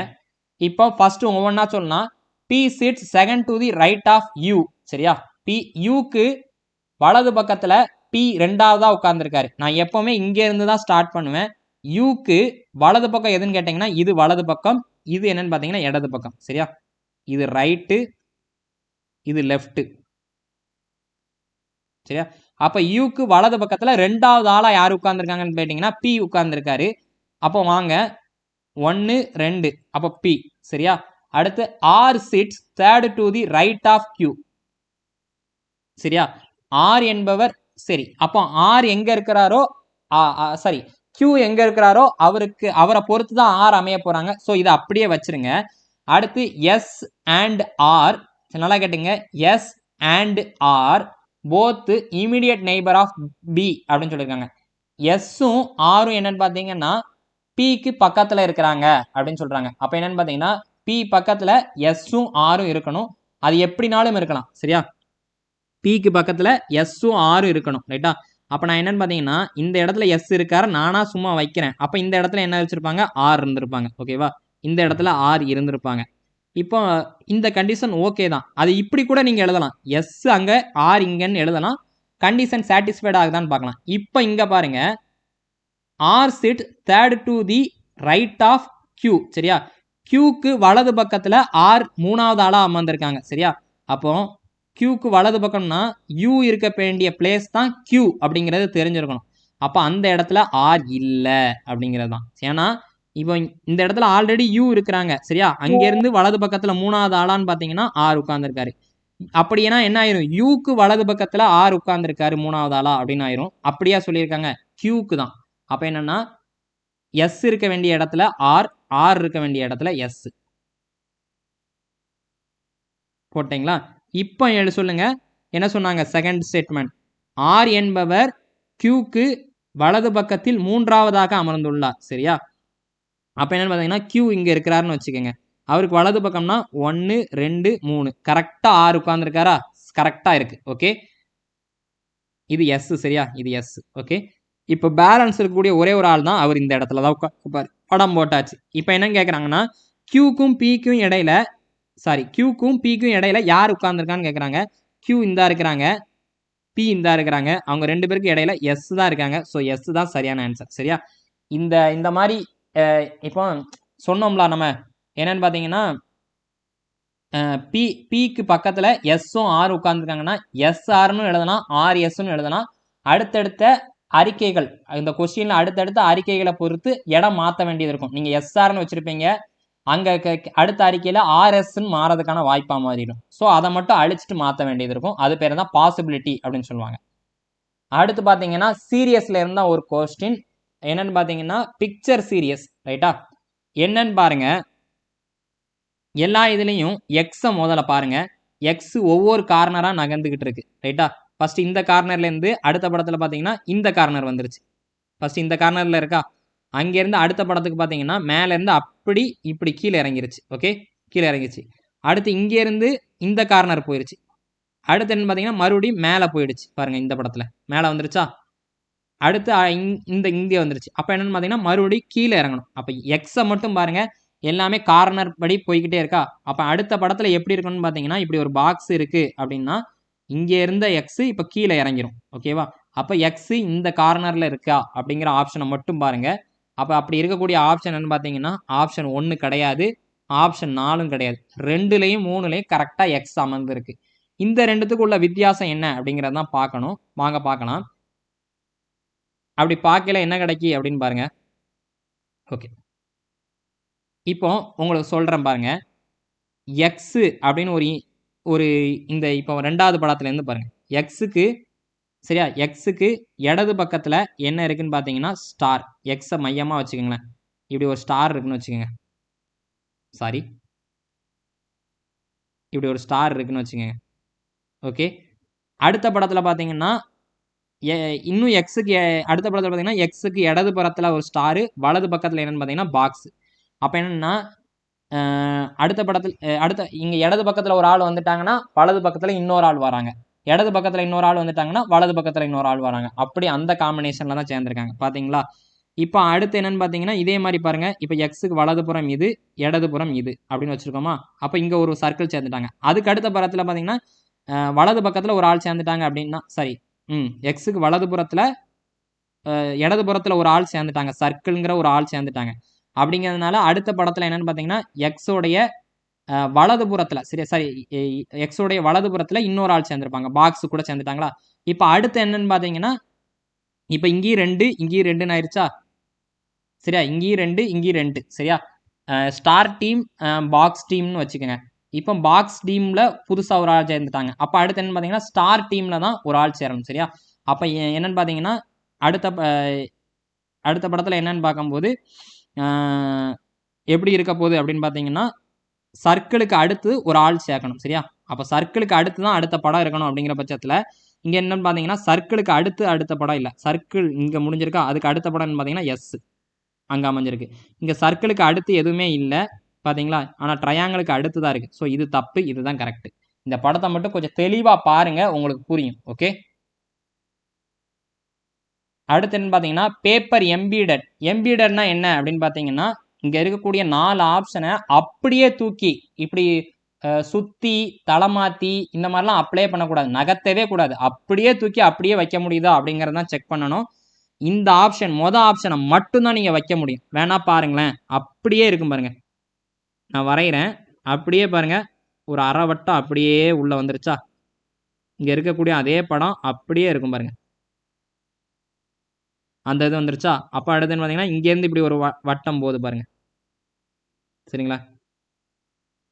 இப்போ ஃபர்ஸ்ட் ஒவ்வொன்றா சொல்லலாம். B sits second to the right of U. சரியா, பி யூக்கு வலது பக்கத்தில் பி ரெண்டாவதா உட்காந்துருக்காரு. நான் எப்பவுமே இங்கே இருந்து தான் ஸ்டார்ட் பண்ணுவேன். யூக்கு வலது பக்கம் எதுன்னு கேட்டிங்கன்னா இது வலது பக்கம், இது என்னன்னு பார்த்தீங்கன்னா இடது பக்கம். சரியா, இது ரைட்டு, இது லெஃப்ட். சரியா, அப்போ யூக்கு வலது பக்கத்தில் ரெண்டாவது ஆளாக யார் உட்காந்துருக்காங்கன்னு கேட்டிங்கன்னா பி உட்காந்துருக்காரு. அப்போ வாங்க 1 2, அப்போ பி. சரியா, அடுத்து R sits third to the right of Q. சரியா, ஆர் என்பவர் சரி, அப்போ ஆர் எங்க இருக்கிறாரோ சாரி கியூ எங்க இருக்கிறாரோ அவரை பொறுத்து தான் ஆர் அமைய போறாங்க. ஸோ இதை அப்படியே வச்சிருங்க. அடுத்து எஸ் அண்ட் ஆர், நல்லா கேட்டுங்க, S and R both immediate neighbour of B அப்படின்னு சொல்லியிருக்காங்க. எஸ்ஸும் ஆரும் என்னன்னு பார்த்தீங்கன்னா பிக்கு பக்கத்தில் இருக்கிறாங்க அப்படின்னு சொல்றாங்க. அப்போ என்னன்னு பார்த்தீங்கன்னா பி பக்கத்தில் எஸ்ஸும் ஆரும் இருக்கணும். அது எப்படினாலும் இருக்கலாம். சரியா, பிக்கு பக்கத்தில் எஸ்ஸும் ஆரும் இருக்கணும். ரைட்டா, அப்போ நான் என்னன்னு பார்த்தீங்கன்னா இந்த இடத்துல எஸ் இருக்காரு, நானா சும்மா வைக்கிறேன். அப்போ இந்த இடத்துல என்ன வச்சிருப்பாங்க, ஆர் இருந்திருப்பாங்க. ஓகேவா, இந்த இடத்துல ஆர் இருந்திருப்பாங்க. இப்போ இந்த கண்டிஷன் ஓகே தான். அது இப்படி கூட நீங்கள் எழுதலாம், எஸ் அங்கே ஆர் இங்கன்னு எழுதலாம். கண்டிஷன் சாட்டிஸ்ஃபைட் ஆகுதான்னு பார்க்கலாம். இப்போ இங்கே பாருங்க, R sit third to the right of Q. சரியா, கியூக்கு வலது பக்கத்தில் ஆர் மூணாவது ஆளாக அமர்ந்திருக்காங்க. சரியா, அப்போ கியூக்கு வலது பக்கம்னா யூ இருக்க வேண்டிய பிளேஸ் தான் கியூ அப்படிங்கிறது தெரிஞ்சிருக்கணும். அப்போ அந்த இடத்துல ஆர் இல்லை அப்படிங்கிறது தான். ஏன்னா இப்போ இந்த இடத்துல ஆல்ரெடி யூ இருக்கிறாங்க. சரியா, அங்கேருந்து வலது பக்கத்தில் மூணாவது ஆளான்னு பார்த்தீங்கன்னா ஆர் உட்கார்ந்துருக்காரு. அப்படின்னா என்ன ஆயிரும், யூக்கு வலது பக்கத்தில் ஆர் உட்கார்ந்துருக்காரு மூணாவது ஆளா அப்படின்னு ஆயிரும். அப்படியா சொல்லியிருக்காங்க, கியூக்கு தான். அப்போ என்னன்னா எஸ் இருக்க வேண்டிய இடத்துல ஆர், ஆர் இருக்க வேண்டிய இடத்துல எஸ் போட்டீங்களா. இப்போ சொல்லுங்க என்ன சொன்னாங்க, செகண்ட் ஸ்டேட்மெண்ட், ஆர் என்பவர் கியூக்கு வலது பக்கத்தில் மூன்றாவதாக அமர்ந்துள்ளார். சரியா, அப்போ என்னன்னு பார்த்தீங்கன்னா கியூ இங்கே இருக்கிறாருன்னு வச்சுக்கோங்க. அவருக்கு வலது பக்கம்னா 1 2 3 கரெக்டாக ஆர் உட்காந்துருக்காரா, கரெக்டாக இருக்கு. ஓகே, இது எஸ். சரியா, இது எஸ். ஓகே, இப்போ பேலன்ஸ் இருக்கக்கூடிய ஒரே ஒரு ஆள் தான் அவர், இந்த இடத்துல தான் உட்காரு. படம் போட்டாச்சு. இப்போ என்னன்னு கேட்குறாங்கன்னா கியூக்கும் பிக்கும் இடையில, சாரி கியூக்கும் பிக்கும் இடையில யார் உட்காந்துருக்கான்னு கேட்குறாங்க. கியூ இந்தா இருக்கிறாங்க, பி இந்தா இருக்கிறாங்க, அவங்க 2 பேருக்கு இடையில எஸ் தான் இருக்காங்க. ஸோ எஸ் தான் சரியான ஆன்சர். சரியா, இந்த மாதிரி இப்போ சொன்னோம்ல நம்ம என்னன்னு பார்த்தீங்கன்னா பிக்கு பக்கத்தில் எஸ்ஸும் ஆர் உட்காந்துருக்காங்கன்னா எஸ்ஆர்னு எழுதலாம், ஆர் எஸ்ன்னு எழுதலாம். அடுத்தடுத்த அறிக்கைகள் இந்த கொஸ்டின்ல அடுத்தடுத்த அறிக்கைகளை பொறுத்து இடம் மாற்ற வேண்டியது இருக்கும். நீங்க எஸ்ஆர்னு வச்சிருப்பீங்க, அங்க அடுத்த அறிக்கையில ஆர்எஸ்ன்னு மாறதுக்கான வாய்ப்பா மாறிடும். ஸோ அதை மட்டும் அழிச்சிட்டு மாற்ற வேண்டியது இருக்கும். அது பேர் தான் பாசிபிலிட்டி அப்படின்னு சொல்லுவாங்க. அடுத்து பார்த்தீங்கன்னா சீரியஸ்ல இருந்தா ஒரு கொஸ்டின் என்னன்னு பார்த்தீங்கன்னா பிக்சர் சீரியஸ், ரைட்டா? என்னன்னு பாருங்க, எல்லா இதுலையும் எக்ஸை முதல்ல பாருங்க. எக்ஸ் ஒவ்வொரு கார்னரா நகர்ந்துகிட்டு இருக்கு, ரைட்டா? ஃபர்ஸ்ட் இந்த கார்னர்ல இருந்து அடுத்த படத்துல பாத்தீங்கன்னா இந்த கார்னர் வந்துருச்சு. ஃபர்ஸ்ட் இந்த கார்னர்ல இருக்கா, அங்க இருந்து அடுத்த படத்துக்கு பாத்தீங்கன்னா மேல இருந்து அப்படி இப்படி கீழே இறங்கிருச்சு. ஓகே, கீழே இறங்கிருச்சு. அடுத்து இங்க இருந்து இந்த கார்னர் போயிருச்சு. அடுத்து என்ன பாத்தீங்கன்னா மறுபடியும் மேல போயிடுச்சு. பாருங்க இந்த படத்துல மேல வந்துருச்சா. அடுத்து இந்த இங்கே வந்துருச்சு. அப்ப என்னன்னு பாத்தீங்கன்னா மறுபடியும் கீழே இறங்கணும். அப்ப எக்ஸை மட்டும் பாருங்க, எல்லாமே கார்னர் படி போய்கிட்டே இருக்கா. அப்ப அடுத்த படத்துல எப்படி இருக்குன்னு பாத்தீங்கன்னா இப்படி ஒரு பாக்ஸ் இருக்கு அப்படின்னா இங்க இருந்த எக்ஸ் இப்ப கீழே இறங்கிரும். ஓகேவா? அப்ப எக்ஸ் இந்த கார்னர்ல இருக்கா அப்படிங்கிற ஆப்ஷனை மட்டும் பாருங்க. அப்ப அப்படி இருக்கக்கூடிய ஆப்ஷன் என்னன்னு பாத்தீங்கன்னா ஆப்ஷன் 1 கிடையாது, ஆப்ஷன் 4 கிடையாது. 2லயும் 3லயும் கரெக்டா எக்ஸ் அமர்ந்து இருக்கு. இந்த ரெண்டுத்துக்கு உள்ள வித்தியாசம் என்ன அப்படிங்கறதான் பார்க்கணும். வாங்க பார்க்கலாம். அப்படி பார்க்கல என்ன கிடைக்கி அப்படின்னு பாருங்க. ஓகே, இப்போ உங்களுக்கு சொல்றேன் பாருங்க. எக்ஸ் அப்படின்னு ஒரு இந்த இப்போ 2வது படத்துல இருந்து பாருங்க. எக்ஸுக்கு சரியா, எக்ஸுக்கு இடது பக்கத்துல என்ன இருக்குன்னு பாத்தீங்கன்னா ஸ்டார். எக்ஸை மையமா வச்சுக்கோங்களேன். இப்படி ஒரு ஸ்டார் இருக்குன்னு வச்சுக்கோங்க. சாரி, இப்படி ஒரு ஸ்டார் இருக்குன்னு வச்சுக்கோங்க. ஓகே, அடுத்த படத்துல பாத்தீங்கன்னா இன்னும் எக்ஸுக்கு அடுத்த படத்துல பாத்தீங்கன்னா எக்ஸுக்கு இடது புறத்துல ஒரு ஸ்டாரு, வலது பக்கத்துல என்னன்னு பாத்தீங்கன்னா பாக்ஸ். அப்ப என்னன்னா அடுத்த படத்துல இங்க இடது பக்கத்துல ஒரு ஆள் வந்துட்டாங்கன்னா வலது பக்கத்துல இன்னொரு ஆள் வராங்க, இடது பக்கத்துல இன்னொரு ஆள் வந்துட்டாங்கன்னா வலது பக்கத்துல இன்னொரு ஆள் வராங்க. அப்படி அந்த காம்பினேஷன்ல தான் சேர்ந்திருக்காங்க. பாத்தீங்களா? இப்போ அடுத்து என்னன்னு பாத்தீங்கன்னா இதே மாதிரி பாருங்க. இப்போ எக்ஸுக்கு வலதுபுறம் இது, இடதுபுறம் இது அப்படின்னு வச்சிருக்கோமா. அப்போ இங்க ஒரு சர்க்கிள் சேர்ந்துட்டாங்க. அதுக்கு அடுத்த படத்துல பாத்தீங்கன்னா வலது பக்கத்துல ஒரு ஆள் சேர்ந்துட்டாங்க அப்படின்னா சரி, எக்ஸுக்கு வலதுபுறத்துல இடதுபுறத்துல ஒரு ஆள் சேர்ந்துட்டாங்க, சர்க்கிள்ங்கிற ஒரு ஆள் சேர்ந்துட்டாங்க. அப்படிங்கிறதுனால அடுத்த படத்துல என்னன்னு பாத்தீங்கன்னா எக்ஸோடைய வலதுபுறத்துல சரி எக்ஸோடைய வலதுபுறத்துல இன்னொரு ஆள் சேர்ந்திருப்பாங்க, பாக்ஸ் கூட சேர்ந்துட்டாங்களா. இப்போ அடுத்து என்னன்னு பாத்தீங்கன்னா இப்போ இங்கேயும் 2 இங்கேயும் 2 ஆயிடுச்சா. சரியா, இங்கேயும் 2 இங்கேயும் 2. சரியா, ஸ்டார் டீம் பாக்ஸ் டீம்னு வச்சுக்கோங்க. இப்போ பாக்ஸ் டீம்ல புதுசா ஒரு ஆள் சேர்ந்துட்டாங்க. அப்போ அடுத்து என்னன்னு பாத்தீங்கன்னா ஸ்டார் டீம்ல தான் ஒரு ஆள் சேரணும். சரியா, அப்ப என்னன்னு பாத்தீங்கன்னா அடுத்த படத்துல என்னன்னு பார்க்கும்போது எப்படி இருக்க போகுது அப்படின்னு பாத்தீங்கன்னா சர்க்கிளுக்கு அடுத்து ஒரு ஆள் சேர்க்கணும். சரியா, அப்ப சர்க்கிளுக்கு அடுத்து தான் அடுத்த படம் இருக்கணும். அப்படிங்கிற பட்சத்துல இங்க என்னன்னு பாத்தீங்கன்னா சர்க்கிளுக்கு அடுத்த படம் இல்ல, சர்க்கிள் இங்க முடிஞ்சிருக்கா, அதுக்கு அடுத்த படம் பாத்தீங்கன்னா எஸ் அங்க அமைஞ்சிருக்கு. இங்க சர்க்கிளுக்கு அடுத்து எதுவுமே இல்லை பாத்தீங்களா, ஆனா ட்ரையாங்கிளுக்கு அடுத்து தான் இருக்கு. ஸோ இது தப்பு, இதுதான் கரெக்ட். இந்த படத்தை மட்டும் கொஞ்சம் தெளிவா பாருங்க, உங்களுக்கு புரியும். ஓகே, அடுத்து என்ன பாத்தீங்கன்னா பேப்பர் எம்பீடட்னா என்ன அப்படின்னு பாத்தீங்கன்னா இங்க இருக்கக்கூடிய 4 ஆப்ஷனை அப்படியே தூக்கி இப்படி சுத்தி தளமாத்தி இந்த மாதிரிலாம் அப்ளை பண்ணக்கூடாது, நகர்த்தவே கூடாது. அப்படியே தூக்கி அப்படியே வைக்க முடியுதா அப்படிங்கறதான் செக் பண்ணணும். இந்த ஆப்ஷன் ஆப்ஷனை மட்டும்தான் நீங்க வைக்க முடியும். வேணா பாருங்களேன், அப்படியே இருக்கும் பாருங்க. நான் வரைகிறேன், அப்படியே பாருங்க, ஒரு அரை வட்டம் அப்படியே உள்ள வந்துருச்சா. இங்க இருக்கக்கூடிய அதே படம் அப்படியே இருக்கும் பாருங்க, அந்த இது வந்துருச்சா. அப்ப அடுத்து பாத்தீங்கன்னா இங்க இருந்து இப்படி ஒரு வட்டம் போகுது பாருங்க. சரிங்களா,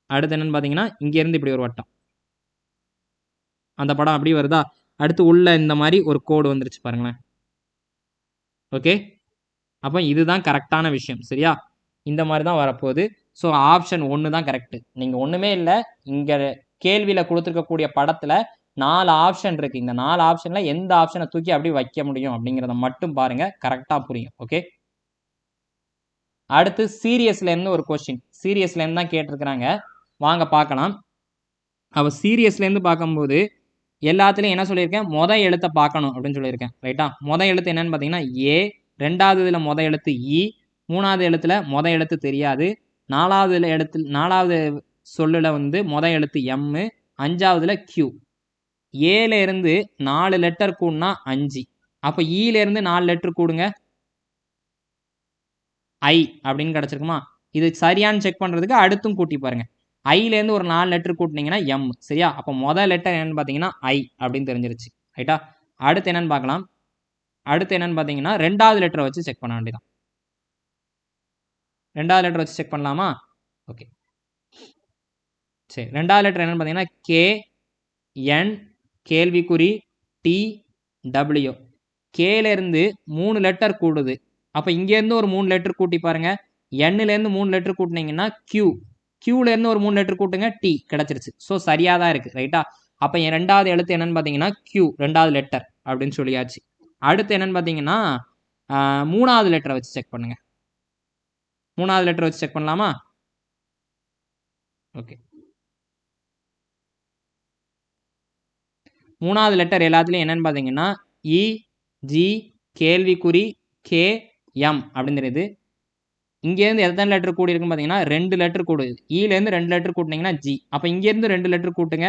அடுத்து என்னன்னு பாத்தீங்கன்னா இங்க இருந்து இப்படி ஒரு வட்டம், அந்த படம் அப்படி வருதா. அடுத்து உள்ள இந்த மாதிரி ஒரு கோடு வந்துருச்சு பாருங்களேன். ஓகே, அப்போ இதுதான் கரெக்டான விஷயம். சரியா, இந்த மாதிரி தான் வரப்போகுது. ஸோ ஆப்ஷன் 1 தான் கரெக்ட். நீங்க ஒண்ணுமே இல்லை, இங்க கேள்வியில கொடுத்துருக்கக்கூடிய படத்துல 4 ஆப்ஷன் இருக்கு. இந்த 4 ஆப்ஷன்ல எந்த ஆப்ஷனை தூக்கி அப்படி வைக்க முடியும் அப்படிங்கிறத மட்டும் பாருங்க, கரெக்டா புரியும். ஓகே, அடுத்து சீரியஸ்ல இருந்து ஒரு கொஸ்டின், சீரியஸ்ல இருந்து தான் கேட்டிருக்கிறாங்க, வாங்க பார்க்கலாம். அவ சீரியஸ்ல இருந்து பார்க்கும்போது எல்லாத்துலயும் என்ன சொல்லியிருக்கேன், எழுத்தை பார்க்கணும் அப்படின்னு சொல்லியிருக்கேன். ரைட்டா, எழுத்து என்னன்னு பாத்தீங்கன்னா ஏ, 2வது இதுல எழுத்து இ, 3வது எழுத்துல எழுத்து தெரியாது, 4வது சொல்லுல எழுத்து எம், 5வதுல கியூ. ஏல இருந்து 4 லெட்டர் கூடுனா 5. அப்ப ஈல இருந்து 4 லெட்டர் கூடுங்க, ஐ அப்படின்னு கிடைச்சிருக்குமா. இது சரியான்னு செக் பண்றதுக்கு அடுத்தும் கூட்டி பாருங்க. ஐல இருந்து ஒரு 4 லெட்டர் கூட்டினீங்கன்னா எம். சரியா, அப்ப லெட்டர் என்னன்னு பாத்தீங்கன்னா ஐ அப்படின்னு தெரிஞ்சிருச்சு. ரைட்டா, அடுத்து என்னன்னு பார்க்கலாம். அடுத்து என்னன்னு பார்த்தீங்கன்னா ரெண்டாவது லெட்டரை வச்சு செக் பண்ண வேண்டியதான். ரெண்டாவது லெட்டர் வச்சு செக் பண்ணலாமா? ஓகே சரி. ரெண்டாவது லெட்டர் என்னன்னு பார்த்தீங்கன்னா கே என் கேள்விக்குறி டி டபிள்யூ. கேலேருந்து 3 லெட்டர் கூடுது. அப்போ இங்கேருந்து ஒரு 3 லெட்டர் கூட்டி பாருங்க. எண்ணிலேருந்து 3 லெட்டர் கூட்டினீங்கன்னா கியூ. கியூலேருந்து ஒரு 3 லெட்டர் கூட்டுங்க டி கிடச்சிருச்சு. ஸோ சரியாக தான் இருக்குது ரைட்டா. அப்போ என் ரெண்டாவது எழுத்து என்னன்னு பார்த்தீங்கன்னா கியூ, ரெண்டாவது லெட்டர் அப்படின்னு சொல்லியாச்சு. அடுத்து என்னன்னு பார்த்தீங்கன்னா மூணாவது லெட்டரை வச்சு செக் பண்ணுங்க. மூணாவது லெட்டர் வச்சு செக் பண்ணலாமா? ஓகே. மூணாவது லெட்டர் எல்லாத்துலேயும் என்னன்னு பார்த்தீங்கன்னா இ ஜி கேள்விக்குறி கே எம் அப்படின்னு தெரியுது. இங்கேருந்து எத்தனை லெட்டர் கூடி இருக்குன்னு பார்த்தீங்கன்னா 2 லெட்டர் கூடுது. இலேருந்து 2 லெட்டர் கூட்டினீங்கன்னா ஜி. அப்போ இங்கேருந்து 2 லெட்டர் கூட்டுங்க.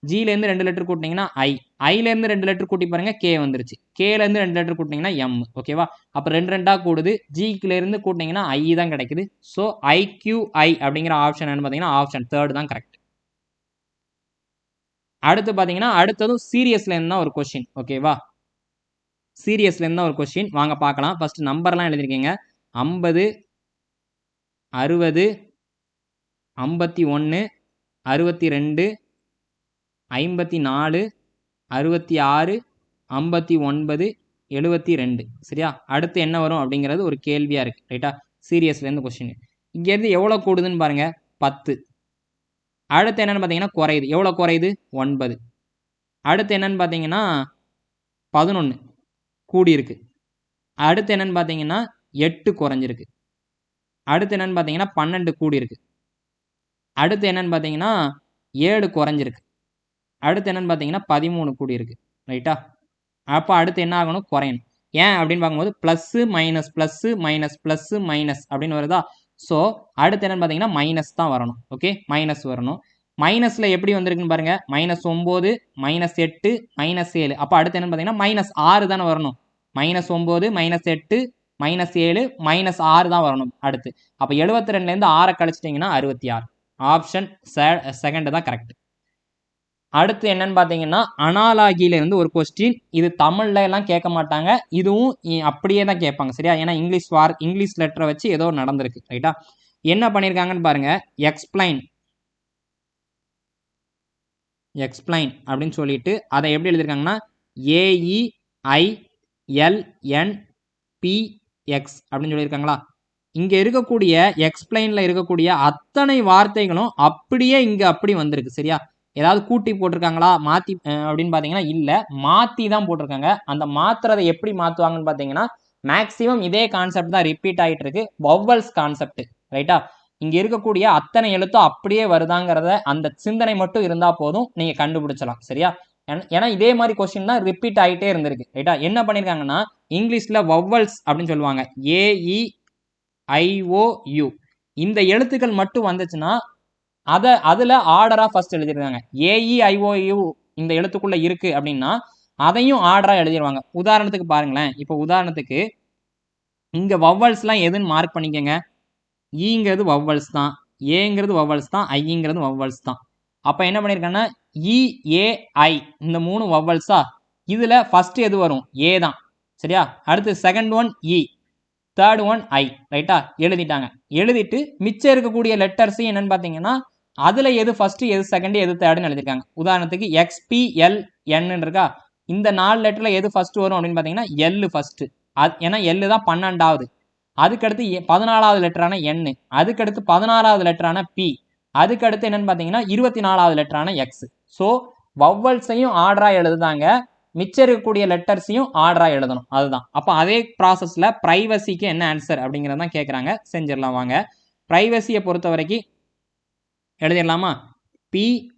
ஜிலேருந்து 2 லெட்டர் கூட்டினீங்கன்னா ஐ. ஐலேருந்து 2 லெட்டர் கூட்டி பாருங்க கே வந்துருச்சு. கேலேருந்து 2 லெட்டர் கூட்டினீங்கன்னா எம். ஓகேவா? அப்போ 2 2 கூடுது. ஜிலேருந்து கூட்டினீங்கன்னா ஐ தான் கிடைக்குது. ஸோ ஐக்யூஐ அப்படிங்கிற ஆப்ஷன் என்னன்னு பார்த்தீங்கன்னா ஆப்ஷன் 3 தான் கரெக்ட். அடுத்து பார்த்தீங்கன்னா அடுத்ததும் சீரியஸ்லேருந்து தான் ஒரு கொஸ்டின். ஓகேவா? சீரியஸ்லேருந்து தான் ஒரு கொஸ்டின். வாங்க பார்க்கலாம். ஃபர்ஸ்ட் நம்பர்லாம் எழுதிருக்கீங்க. 50 60 51 62 54 66 59 72. சரியா? அடுத்து என்ன வரும் அப்படிங்கிறது ஒரு கேள்வியாக இருக்குது ரைட்டா. சீரியஸ்லேருந்து கொஸ்டின். இங்கேருந்து எவ்வளோ கூடுதுன்னு பாருங்க 10. அடுத்து என்னென்னு பார்த்தீங்கன்னா குறையுது. எவ்வளோ குறையுது 9. அடுத்து என்னென்னு பார்த்தீங்கன்னா 11 கூடியிருக்கு. அடுத்து என்னென்னு பார்த்தீங்கன்னா 8 குறைஞ்சிருக்கு. அடுத்து என்னென்னு பார்த்தீங்கன்னா 12 கூடியிருக்கு. அடுத்து என்னென்னு பார்த்தீங்கன்னா 7 குறைஞ்சிருக்கு. அடுத்து என்னென்னு பார்த்தீங்கன்னா 13 கூடியிருக்கு ரைட்டா. அப்போ அடுத்து என்ன ஆகணும் குறையணும். ஏன் அப்படின்னு பார்க்கும்போது plus minus plus minus plus minus அப்படின்னு வருதா. ஸோ அடுத்து என்னென்னு பார்த்தீங்கன்னா மைனஸ் தான் வரணும். ஓகே மைனஸ் வரணும். மைனஸில் எப்படி வந்திருக்குன்னு பாருங்கள். -9 -8 -7. அப்போ அடுத்து என்னென்னு பார்த்தீங்கன்னா -6 தானே வரணும். -9 -8 -7 -6 தான் வரணும் அடுத்து. அப்போ 72லேருந்து 6 கழிச்சிட்டிங்கன்னா 66. ஆப்ஷன் செகண்ட் தான் கரெக்ட். அடுத்து என்னன்னு பார்த்தீங்கன்னா அனாலாகியிலேருந்து ஒரு கொஸ்டின். இது தமிழ்ல எல்லாம் கேட்க மாட்டாங்க. இதுவும் அப்படியே தான் கேட்பாங்க சரியா. ஏன்னா இங்கிலீஷ் லெட்டரை வச்சு ஏதோ நடந்திருக்கு ரைட்டா. என்ன பண்ணியிருக்காங்கன்னு பாருங்க. எக்ஸ்பிளைன் அப்படின்னு சொல்லிட்டு அதை எப்படி எழுதியிருக்காங்கன்னா AEILNPX அப்படின்னு சொல்லியிருக்காங்களா. இங்கே இருக்கக்கூடிய எக்ஸ்பிளைனில் இருக்கக்கூடிய அத்தனை வார்த்தைகளும் அப்படியே இங்கே அப்படி வந்திருக்கு சரியா. ஏதாவது கூட்டி போட்டிருக்காங்களா மாற்றி அப்படின்னு பார்த்தீங்கன்னா இல்லை, மாற்றி தான் போட்டிருக்காங்க. அந்த மாற்றுறதை எப்படி மாற்றுவாங்கன்னு பார்த்தீங்கன்னா மேக்ஸிமம் இதே கான்செப்ட் தான் ரிப்பீட் ஆகிட்டு இருக்கு. வவ்வல்ஸ் கான்செப்ட் ரைட்டா. இங்கே இருக்கக்கூடிய அத்தனை எழுத்தும் அப்படியே வருதாங்கிறத அந்த சிந்தனை மட்டும் இருந்தால் போதும், நீங்கள் கண்டுபிடிச்சலாம் சரியா. ஏன்னா இதே மாதிரி கொஸ்டின் தான் ரிப்பீட் ஆகிட்டே இருந்திருக்கு ரைட்டா. என்ன பண்ணியிருக்காங்கன்னா இங்கிலீஷில் வவ்வல்ஸ் அப்படின்னு சொல்லுவாங்க. AEIOU. இந்த எழுத்துக்கள் மட்டும் வந்துச்சுன்னா அதில் ஆர்டராக ஃபர்ஸ்ட் எழுதிருக்காங்க. AEIOU இந்த எழுத்துக்குள்ளே இருக்குது அப்படின்னா அதையும் ஆர்டராக எழுதிடுவாங்க. உதாரணத்துக்கு பாருங்களேன். இப்போ உதாரணத்துக்கு இங்கே வவ்வல்ஸ்லாம் எதுன்னு மார்க் பண்ணிக்கங்க. ஈங்கிறது வவ்வல்ஸ் தான், ஏங்கிறது வவ்வல்ஸ் தான், ஐங்கிறது வவ்வல்ஸ் தான். அப்போ என்ன பண்ணியிருக்காங்கன்னா EAI இந்த 3 வவ்வல்ஸா. இதில் ஃபர்ஸ்ட் எது வரும் ஏ தான் சரியா. அடுத்து செகண்ட் ஒன் இ, தேர்ட் ஒன் ஐ ரைட்டா. எழுதிட்டாங்க. எழுதிட்டு மிச்சம் இருக்கக்கூடிய லெட்டர்ஸையும் என்னன்னு பார்த்தீங்கன்னா அதில் எது ஃபஸ்ட்டு எது செகண்டு எது தேர்டுன்னு எழுதியிருக்காங்க. உதாரணத்துக்கு XPLN இருக்கா. இந்த 4 லெட்டரில் எது ஃபஸ்ட்டு வரும் அப்படின்னு பார்த்தீங்கன்னா எல் ஃபஸ்ட்டு. ஏன்னா எல் தான் 12வது. அதுக்கடுத்து 14வது லெட்டரான N, அதுக்கடுத்து 16வது லெட்டரான P, அதுக்கடுத்து என்னன்னு பார்த்தீங்கன்னா 24வது லெட்டரான X. ஸோ வவ்வல்ஸையும் ஆர்டராக எழுதுதாங்க, மிச்சம் இருக்கக்கூடிய லெட்டர்ஸையும் ஆர்டராக எழுதணும். அதுதான். அப்போ அதே ப்ராசஸில் ப்ரைவசிக்கு என்ன ஆன்சர் அப்படிங்கிறதான் கேட்குறாங்க. செஞ்சிடலாம் வாங்க. ப்ரைவசியை பொறுத்த வரைக்கும் எழுதிடலாமா. PRIVACY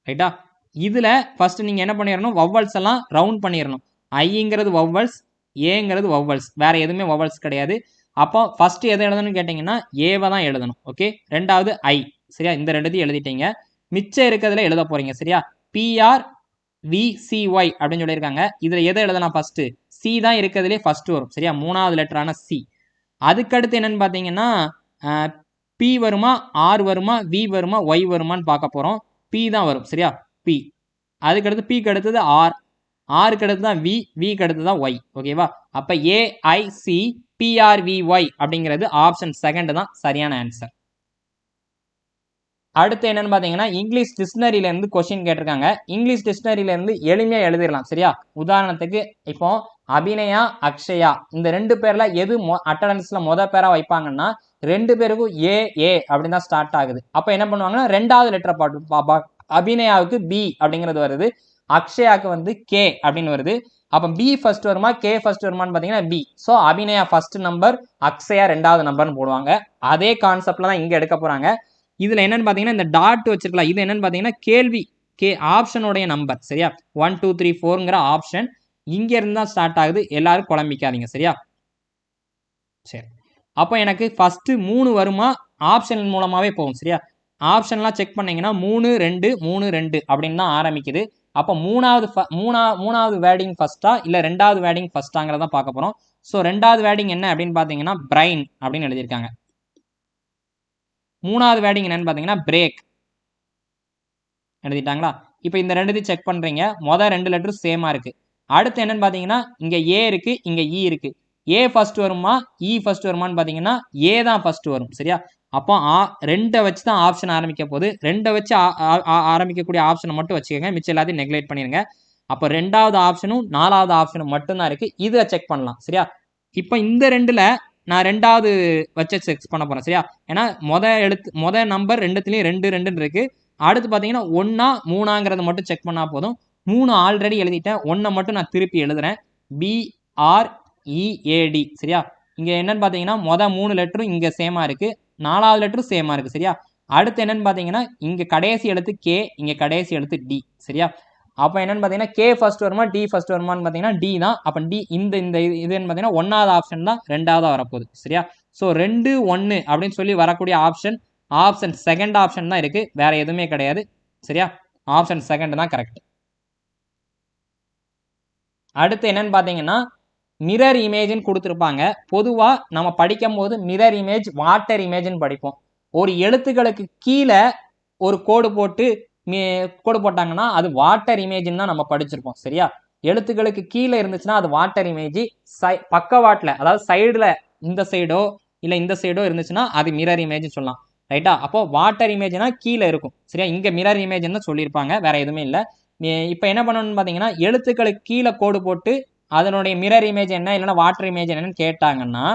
ரைட்டா. இதில் ஃபஸ்ட்டு நீங்கள் என்ன பண்ணிடணும், வவ்வல்ஸ் எல்லாம் ரவுண்ட் பண்ணிடணும். ஐங்கிறது வவ்வல்ஸ், ஏங்கிறது வவ்வல்ஸ், வேறு எதுவுமே வவ்வல்ஸ் கிடையாது. அப்போ ஃபஸ்ட்டு எதை எழுதணும்னு கேட்டிங்கன்னா ஏவை தான் எழுதணும். ஓகே. ரெண்டாவது ஐ சரியா. இந்த ரெண்டுத்தையும் எழுதிட்டீங்க. மிச்சம் இருக்கிறதுல எழுத போகிறீங்க சரியா. PRVCY அப்படின்னு சொல்லியிருக்காங்க. இதில் எதை எழுதலாம் ஃபஸ்ட்டு, சி தான் இருக்கிறதுலே ஃபஸ்ட்டு வரும் சரியா. 3வது லெட்டரான சி. அதுக்கடுத்து என்னென்னு பார்த்தீங்கன்னா பி வருமா, ஆர் வருமா, வி வருமா, ஒய் வருமானு பார்க்க போகிறோம். பி தான் வரும் சரியா. பி. அதுக்கு அடுத்து பிக்கு அடுத்தது ஆர், ஆருக்கு அடுத்து தான் வி, விக்கு அடுத்து தான் ஒய். ஓகேவா? அப்போ ஏஐசி பிஆர்விஒய் அப்படிங்கிறது ஆப்ஷன் செகண்ட் தான் சரியான ஆன்சர். அடுத்து என்னன்னு பார்த்தீங்கன்னா இங்கிலீஷ் டிக்ஷனரியிலேருந்து கொஸ்டின் கேட்டிருக்காங்க. இங்கிலீஷ் டிக்ஷனரியிலேருந்து எளிமையாக எழுதிடலாம். சரியா? உதாரணத்துக்கு இப்போ அபிநயா, அக்ஷயா இந்த 2 பேர்ல எது அட்டண்டன்ஸில் பேரா வைப்பாங்கன்னா 2 பேருக்கும் ஏ ஏ அப்படின்னு தான் ஸ்டார்ட் ஆகுது. அப்போ என்ன பண்ணுவாங்கன்னா 2வது லெட்டரை பாட்டு அபிநயாவுக்கு பி அப்படிங்கிறது வருது, அக்ஷயாவுக்கு வந்து கே அப்படின்னு வருது. அப்போ பி ஃபர்ஸ்ட் வருமா கே ஃபர்ஸ்ட் வருமானு பார்த்தீங்கன்னா B. So Abhinaya first number, Akshaya 2வது நம்பர்னு போடுவாங்க. அதே கான்செப்ட்ல தான் இங்கே எடுக்க போகிறாங்க. இதில் என்னன்னு பார்த்தீங்கன்னா இந்த டாட் வச்சிருக்கலாம். இது என்னன்னு பார்த்தீங்கன்னா கேள்வி ஆப்ஷனுடைய நம்பர். சரியா? 1 2 3 4ங்கிற ஆப்ஷன் இங்கே இருந்து தான் ஸ்டார்ட் ஆகுது. எல்லாரும் குழம்பிக்காதீங்க. சரியா? சரி, அப்போ எனக்கு ஃபர்ஸ்ட் 3 வருமா ஆப்ஷன் மூலமாகவே போகும். சரியா? ஆப்ஷன்லாம் செக் பண்ணீங்கன்னா 3 2 3 2 அப்படின்னு தான் ஆரம்பிக்குது. அப்போ மூணாவது வேர்டிங் ஃபர்ஸ்டா இல்லை 2வது வேர்டிங் ஃபர்ஸ்டாங்கிறத பார்க்க போகிறோம். ஸோ 2வது வேர்டிங் என்ன அப்படின்னு பார்த்தீங்கன்னா பிரைன் அப்படின்னு எழுதியிருக்காங்க. 3வது வேர்டிங் என்னன்னு பார்த்தீங்கன்னா பிரேக் எழுதிட்டாங்களா? இப்போ இந்த ரெண்டுத்தையும் செக் பண்ணுறீங்க. மொதல் 2 லெட்டர் சேமாக இருக்குது. அடுத்து என்னன்னு பார்த்தீங்கன்னா இங்கே ஏ இருக்குது, இங்கே இ இருக்குது. ஏ ஃபர்ஸ்ட் வருமா இ ஃபர்ஸ்ட் வருமானு பார்த்தீங்கன்னா ஏ தான் ஃபர்ஸ்ட் வரும். சரியா? அப்போ 2 வச்சு தான் ஆப்ஷன் ஆரம்பிக்க போகுது. 2 வச்சு ஆரம்பிக்கக்கூடிய ஆப்ஷனை மட்டும் வச்சுக்கோங்க, மிச்சம் எல்லாத்தையும் நெக்லெக்ட் பண்ணிடுங்க. அப்போ 2வது ஆப்ஷனும் 4வது ஆப்ஷனும் மட்டும்தான் இருக்குது. இதை செக் பண்ணலாம். சரியா? இப்போ இந்த 2ல் நான் 2வது வச்சு செக் பண்ண போகிறேன். சரியா? ஏன்னா மொதல் நம்பர் 2த்துலேயும் 2 2ன்னு இருக்குது. அடுத்து பார்த்தீங்கன்னா 1ஆ 3ஆங்கிறத மட்டும் செக் பண்ணால் போதும். 3 ஆல்ரெடி எழுதிட்டேன், 1 மட்டும் நான் திருப்பி எழுதுறேன். BREAD. சரியா? இங்கே என்னன்னு பார்த்தீங்கன்னா மொதல் 3 லெட்டரும் இங்கே சேமாக இருக்குது, 4வது லெட்டரும் சேமாக இருக்குது. சரியா? அடுத்து என்னன்னு பார்த்தீங்கன்னா இங்கே கடைசி எழுத்து கே, இங்கே கடைசி எழுத்து டி. சரியா? அப்போ என்னன்னு பார்த்தீங்கன்னா கே ஃபர்ஸ்ட் வருமா டி ஃபர்ஸ்ட் வருமானு பார்த்தீங்கன்னா டி தான். அப்போ டி இந்த இதுன்னு பார்த்தீங்கன்னா 1வது ஆப்ஷன் தான் 2வது வரப்போகுது. சரியா? ஸோ 2 1 அப்படின்னு சொல்லி வரக்கூடிய ஆப்ஷன் செகண்ட் ஆப்ஷன் தான் இருக்குது, வேற எதுவுமே கிடையாது. சரியா? ஆப்ஷன் செகண்ட் தான் கரெக்ட். அடுத்து என்னன்னு பார்த்தீங்கன்னா மிரர் இமேஜ்னு கொடுத்துருப்பாங்க. பொதுவாக நம்ம படிக்கும் போது மிரர் இமேஜ், வாட்டர் இமேஜ்னு படிப்போம். ஒரு எழுத்துக்களுக்கு கீழே ஒரு கோடு போட்டாங்கன்னா அது வாட்டர் இமேஜ்னு தான் நம்ம படிச்சிருப்போம். சரியா? எழுத்துக்களுக்கு கீழே இருந்துச்சுன்னா அது வாட்டர் இமேஜ். பக்கவாட்டில் அதாவது சைடில் இந்த சைடோ இல்லை இந்த சைடோ இருந்துச்சுன்னா அது மிரர் இமேஜ் சொல்லலாம். ரைட்டா? அப்போ வாட்டர் இமேஜ்னா கீழே இருக்கும். சரியா? இங்கே மிரர் இமேஜ்னு தான் சொல்லியிருப்பாங்க, வேற எதுவுமே இல்லை. இப்போ என்ன பண்ணணும்னு பார்த்தீங்கன்னா எழுத்துக்களுக்கு கீழே கோடு போட்டு அதனுடைய மிரர் இமேஜ் என்ன இல்லைன்னா வாட்டர் இமேஜ் என்னன்னு கேட்டாங்கன்னா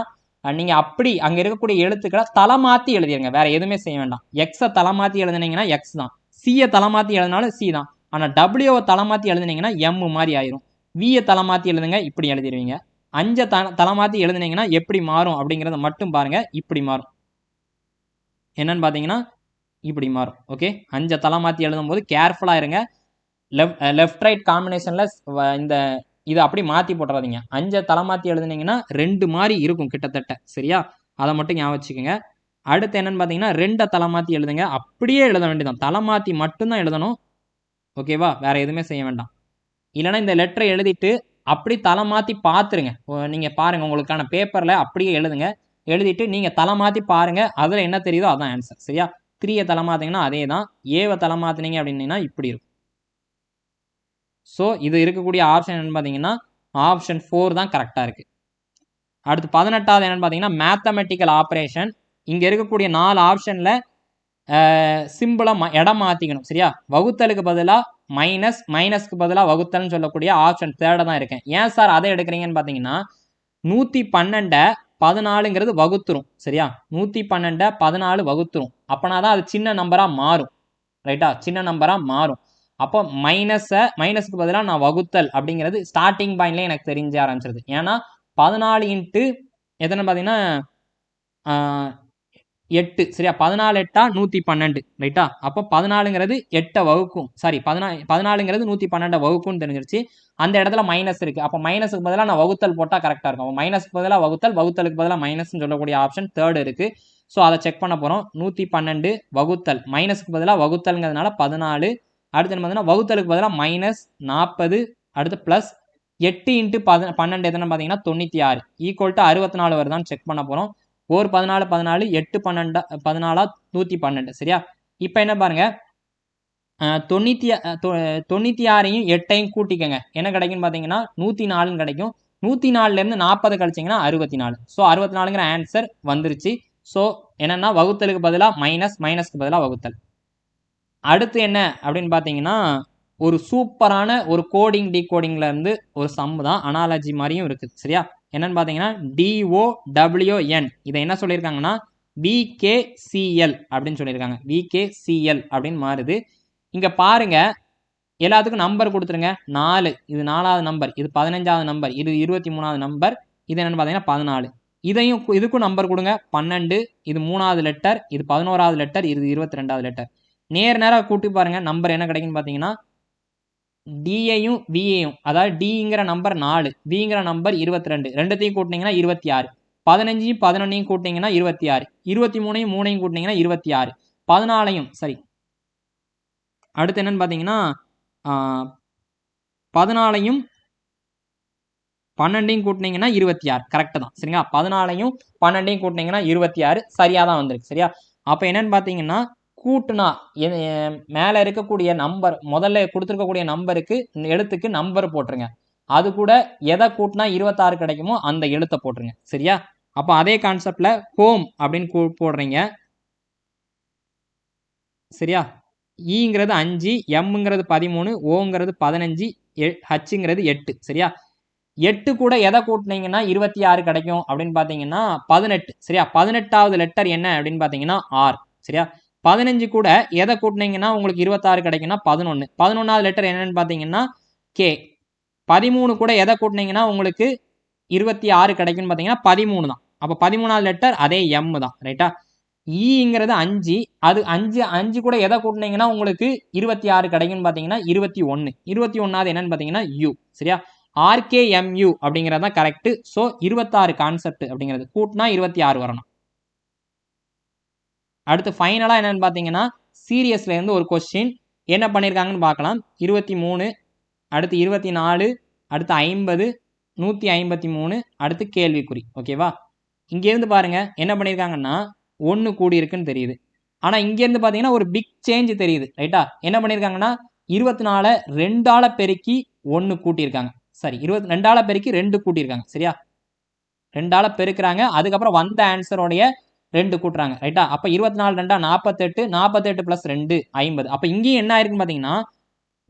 நீங்கள் அப்படி அங்கே இருக்கக்கூடிய எழுத்துக்களை தலை மாற்றி எழுதிருங்க, வேற எதுவுமே செய்ய வேண்டாம். எக்ஸை தலை மாற்றி எழுதுனீங்கன்னா எக்ஸ் தான், சியை தலை மாற்றி எழுதினாலும் சி தான். ஆனால் டபிள்யூவை தலை மாற்றி எழுதுனீங்கன்னா எம் மாதிரி ஆயிரும். வியை தலை மாற்றி எழுதுங்க, இப்படி எழுதிடுவீங்க. 5 தலை மாற்றி எழுதுனீங்கன்னா எப்படி மாறும் அப்படிங்கிறத மட்டும் பாருங்க. இப்படி மாறும். என்னன்னு பார்த்தீங்கன்னா இப்படி மாறும். ஓகே, 5 தலை மாற்றி எழுதும் போது கேர்ஃபுல்லாக இருங்க. லெஃப்ட் ரைட் காம்பினேஷனில் இந்த இதை அப்படி மாற்றி போட்டுறாதீங்க. 5 தலை மாற்றி எழுதுனீங்கன்னா 2 மாதிரி இருக்கும் கிட்டத்தட்ட. சரியா? அதை மட்டும் ஞாபகம் வச்சுக்கோங்க. அடுத்து என்னன்னு பார்த்தீங்கன்னா 2 தலை மாற்றி எழுதுங்க, அப்படியே எழுத வேண்டியதான், தலை மாற்றி மட்டும்தான் எழுதணும். ஓகேவா? வேற எதுவுமே செய்ய வேண்டாம். இல்லைன்னா இந்த லெட்டரை எழுதிட்டு அப்படி தலை மாற்றி பார்த்துருங்க. நீங்கள் பாருங்கள், உங்களுக்கான பேப்பரில் அப்படியே எழுதிட்டு நீங்கள் தலை மாற்றி பாருங்கள், அதில் என்ன தெரியுதோ அதான் ஆன்சர். சரியா? 3யை தலை மாற்றிங்கன்னா அதே தான். ஏவை தலை மாற்றினீங்க அப்படின்னா இப்படி இருக்கும். ஸோ இது இருக்கக்கூடிய ஆப்ஷன் என்னன்னு பார்த்தீங்கன்னா ஆப்ஷன் 4 தான் கரெக்டாக இருக்குது. அடுத்து 18வது என்னன்னு பார்த்தீங்கன்னா மேத்தமெட்டிக்கல் ஆப்ரேஷன். இங்கே இருக்கக்கூடிய 4 ஆப்ஷனில் சிம்பிளாக இடம் மாற்றிக்கணும். சரியா? வகுத்தலுக்கு பதிலாக மைனஸ்க்கு பதிலாக வகுத்தல்னு சொல்லக்கூடிய ஆப்ஷன் 3 தான் இருக்கேன். ஏன் சார் அதை எடுக்கிறீங்கன்னு பார்த்தீங்கன்னா 112 14ங்கிறது வகுத்துரும். சரியா? 112 14 வகுத்துரும். அப்போனா தான் அது சின்ன நம்பராக மாறும். ரைட்டா? சின்ன நம்பராக மாறும். அப்போ மைனஸுக்கு பதிலாக நான் வகுத்தல் அப்படிங்கிறது ஸ்டார்டிங் பாயிண்ட்லேயே எனக்கு தெரிஞ்ச ஆரம்பிச்சிருது. ஏன்னா 14 இன்ட்டு எத்தனை பார்த்தீங்கன்னா 8. சரியா? 14 8 112. ரைட்டா? அப்போ 14ங்கிறது 8 வகுக்கும். சாரி, 14ங்கிறது 112 வகுக்கும்னு தெரிஞ்சிருச்சு. அந்த இடத்துல மைனஸ் இருக்குது. அப்போ மைனஸுக்கு பதிலாக நான் வகுத்தல் போட்டால் கரெக்டாக இருக்கும். அப்போ மைனஸுக்கு பதிலாக வகுத்தலுக்கு பதிலாக மைனஸ்ன்னு சொல்லக்கூடிய ஆப்ஷன் 3 இருக்குது. ஸோ அதை செக் பண்ண போகிறோம். 112 வகுத்தல், மைனஸுக்கு பதிலாக வகுத்தல்ங்கிறதுனால 14. அடுத்து என்ன பார்த்தீங்கன்னா வகுத்தலுக்கு பதிலாக -40. அடுத்து ப்ளஸ் 8 இன்ட்டு 12 எத்தனை பார்த்தீங்கன்னா 96 ஈக்குவல் டு 64 வருதான்னு செக் பண்ண போகிறோம். 14 14 8 12 14 112. சரியா? இப்போ என்ன பாருங்க, 96ஐயும் 8ஐயும் கூட்டிக்கங்க. என்ன கிடைக்குன்னு பார்த்தீங்கன்னா 104ன்னு கிடைக்கும். 104லேருந்து 40 கழிச்சிங்கன்னா 64. ஸோ 64ங்கிற ஆன்சர் வந்துருச்சு. ஸோ என்னன்னா வகுத்தலுக்கு பதிலாக மைனஸ்க்கு பதிலாக வகுத்தல். அடுத்து என்ன அப்படின்னு பார்த்தீங்கன்னா ஒரு சூப்பரான ஒரு கோடிங் டீகோடிங்ல இருந்து ஒரு சம் தான், அனாலஜி மாதிரியும் இருக்குது. சரியா? என்னன்னு பார்த்தீங்கன்னா DOWN இதை என்ன சொல்லியிருக்காங்கன்னா VKCL அப்படின்னு சொல்லியிருக்காங்க. VKCL அப்படின்னு மாறுது. இங்கே பாருங்க, எல்லாத்துக்கும் நம்பர் கொடுத்துருங்க. 4 இது 4வது நம்பர், இது 15வது நம்பர், இது 23வது நம்பர், இது என்னன்னு பார்த்தீங்கன்னா 14. இதுக்கும் நம்பர் கொடுங்க. 12 இது 3வது லெட்டர், இது 11வது லெட்டர், இது 22வது லெட்டர். நேராக கூட்டி பாருங்க, நம்பர் என்ன கிடைக்குன்னு பார்த்தீங்கன்னா டியையும் வியையும், அதாவது டிங்கிற நம்பர் 4, விங்கிற நம்பர் 22, ரெண்டுத்தையும் கூட்டினீங்கன்னா 26. 15ஐயும் 11ஐயும் கூட்டினீங்கன்னா 26, 23ஐயும் 3ஐயும் கூட்டினீங்கன்னா 26, 14ஐயும் சரி. அடுத்து என்னன்னு பார்த்தீங்கன்னா 14ஐயும் 12ஐயும் கூட்டினீங்கன்னா 26. கரெக்டு தான். சரிங்களா? 14ஐயும் 12ஐயும் கூட்டினீங்கன்னா 26 சரியாக தான் வந்திருக்கு. சரியா? அப்போ என்னன்னு பார்த்தீங்கன்னா கூட்டுனா மேலே இருக்கக்கூடிய நம்பர், முதல்ல கொடுத்துருக்கக்கூடிய நம்பருக்கு எழுத்துக்கு நம்பர் போட்டுருங்க. அது கூட எதை கூட்டினா 26 கிடைக்குமோ அந்த எழுத்தை போட்டுருங்க. சரியா? அப்போ அதே கான்செப்டில் ஹோம் அப்படின்னு போடுறீங்க. சரியா? ஈங்கிறது 5, எம்ங்கிறது 13, ஓங்கிறது 15, ஹச்சுங்கிறது 8. சரியா? 8 கூட எதை கூட்டினீங்கன்னா 26 கிடைக்கும் அப்படின்னு பார்த்தீங்கன்னா 18. சரியா? 18வது லெட்டர் என்ன அப்படின்னு பார்த்தீங்கன்னா ஆர். சரியா? 15 கூட எதை கூட்டினீங்கன்னா உங்களுக்கு 26 கிடைக்குன்னா 11. 11வது லெட்டர் என்னன்னு பார்த்தீங்கன்னா கே. 13 கூட எதை கூட்டினீங்கன்னா உங்களுக்கு 26 கிடைக்குன்னு பார்த்தீங்கன்னா 13 தான். அப்போ 13வது லெட்டர் அதே எம் தான். ரைட்டா? ஈங்கிறது 5, அது 5 கூட எதை கூட்டினீங்கன்னா உங்களுக்கு 26 கிடைக்குன்னு பார்த்தீங்கன்னா 21. 21வது என்னன்னு பார்த்தீங்கன்னா யூ. சரியா? RKMU அப்படிங்கிறது தான் கரெக்டு. ஸோ 26 கான்செப்ட் அப்படிங்கிறது கூட்டினா 26 வரணும். அடுத்து ஃபைனலாக என்னென்னு பார்த்தீங்கன்னா சீரியஸ்லேருந்து ஒரு கொஸ்டின் என்ன பண்ணியிருக்காங்கன்னு பார்க்கலாம். 23, அடுத்து 24, அடுத்து 50, 153, அடுத்து கேள்விக்குறி. ஓகேவா? இங்கேருந்து பாருங்கள் என்ன பண்ணியிருக்காங்கன்னா 1 கூடி இருக்குன்னு தெரியுது. ஆனால் இங்கேருந்து பார்த்தீங்கன்னா ஒரு பிக் சேஞ்ச் தெரியுது. ரைட்டா? என்ன பண்ணியிருக்காங்கன்னா 24 2ஆல் பெருக்கி 1 கூட்டியிருக்காங்க. சரி, 22ஆல் பெருக்கி 2 கூட்டியிருக்காங்க. சரியா? 2ஆல் பெருக்கிறாங்க, அதுக்கப்புறம் வந்த ஆன்சரோடைய 2 கூட்டுறாங்க. ரைட்டா? அப்போ 24 2 48, 48 + 2 50. அப்போ இங்கேயும் என்ன ஆயிருக்குன்னு பார்த்தீங்கன்னா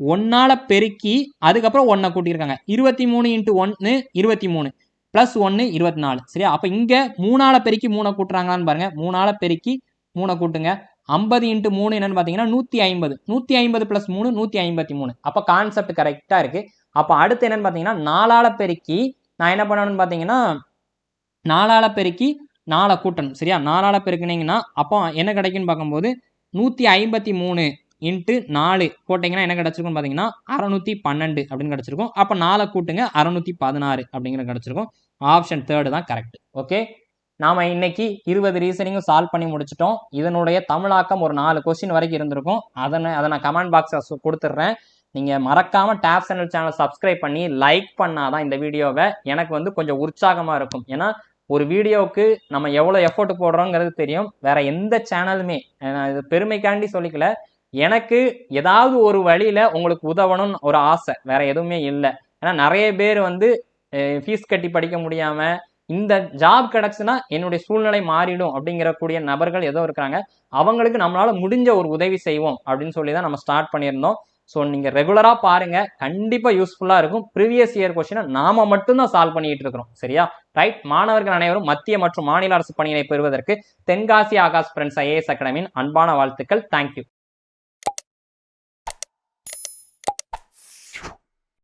1ஆல் பெருக்கி அதுக்கப்புறம் 1 கூட்டியிருக்காங்க. 23 × 1 23 + 1 24. சரியா? அப்போ இங்கே 3ஆல் பெருக்கி 3 கூட்டுறாங்களான்னு பாருங்க. 3ஆல் பெருக்கி 3 கூட்டுங்க. 50 × 3 என்னன்னு பார்த்தீங்கன்னா 150. 150 + 3 153. அப்போ கான்செப்ட் கரெக்டாக இருக்குது. அப்போ அடுத்து என்னன்னு பார்த்தீங்கன்னா 4ஆல் பெருக்கி நான் என்ன பண்ணணும்னு பார்த்தீங்கன்னா 4ஆல் பெருக்கி 4 கூட்டணும். சரியா? 4ஆல் பெருக்கினீங்கன்னா அப்போ என்ன கிடைக்குன்னு பார்க்கும்போது 153 × 4 போட்டிங்கன்னா என்ன கிடச்சிருக்குன்னு பார்த்தீங்கன்னா 612 அப்படின்னு கிடச்சிருக்கும். அப்போ 4 கூட்டுங்க 616 அப்படிங்கிறது கிடச்சிருக்கும். ஆப்ஷன் 3 தான் கரெக்ட். ஓகே, நாம் இன்னைக்கு 20 ரீசனிங்கும் சால்வ் பண்ணி முடிச்சிட்டோம். இதனுடைய தமிழாக்கம் ஒரு 4 கொஸ்டின் வரைக்கும் இருந்திருக்கும். அதை நான் கமெண்ட் பாக்ஸில் கொடுத்துட்றேன். நீங்கள் மறக்காமல் டேப் சேனலை சப்ஸ்கிரைப் பண்ணி லைக் பண்ணாதான் இந்த வீடியோவை எனக்கு கொஞ்சம் உற்சாகமாக இருக்கும். ஏன்னா ஒரு வீடியோவுக்கு நம்ம எவ்வளோ எஃபோர்ட் போடுறோங்கிறது தெரியும். வேற எந்த சேனலுமே இது பெருமைக்காண்டி சொல்லிக்கல, எனக்கு ஏதாவது ஒரு வழியில் உங்களுக்கு உதவணும்னு ஒரு ஆசை, வேற எதுவுமே இல்லை. ஏன்னா நிறைய பேர் ஃபீஸ் கட்டி படிக்க முடியாமல் இந்த ஜாப் கிடச்சுன்னா என்னுடைய சூழ்நிலை மாறிடும் அப்படிங்கிறக்கூடிய நபர்கள் ஏதோ இருக்கிறாங்க. அவங்களுக்கு நம்மளால் முடிஞ்ச ஒரு உதவி செய்வோம் அப்படின்னு சொல்லி தான் நம்ம ஸ்டார்ட் பண்ணியிருந்தோம். ஸோ நீங்கள் ரெகுலராக பாருங்கள், கண்டிப்பாக யூஸ்ஃபுல்லாக இருக்கும். ப்ரீவியஸ் இயர் கொஸ்டினை நாம மட்டும்தான் சால்வ் பண்ணிட்டு இருக்கிறோம். சரியா? ரைட். மாணவர்கள் அனைவரும் மத்திய மற்றும் மாநில அரசு பணியினை பெறுவதற்கு தென்காசி ஆகாஷ் ஃப்ரெண்ட்ஸ் IAS அகாடமியின் அன்பான வாழ்த்துக்கள். தேங்க்யூ.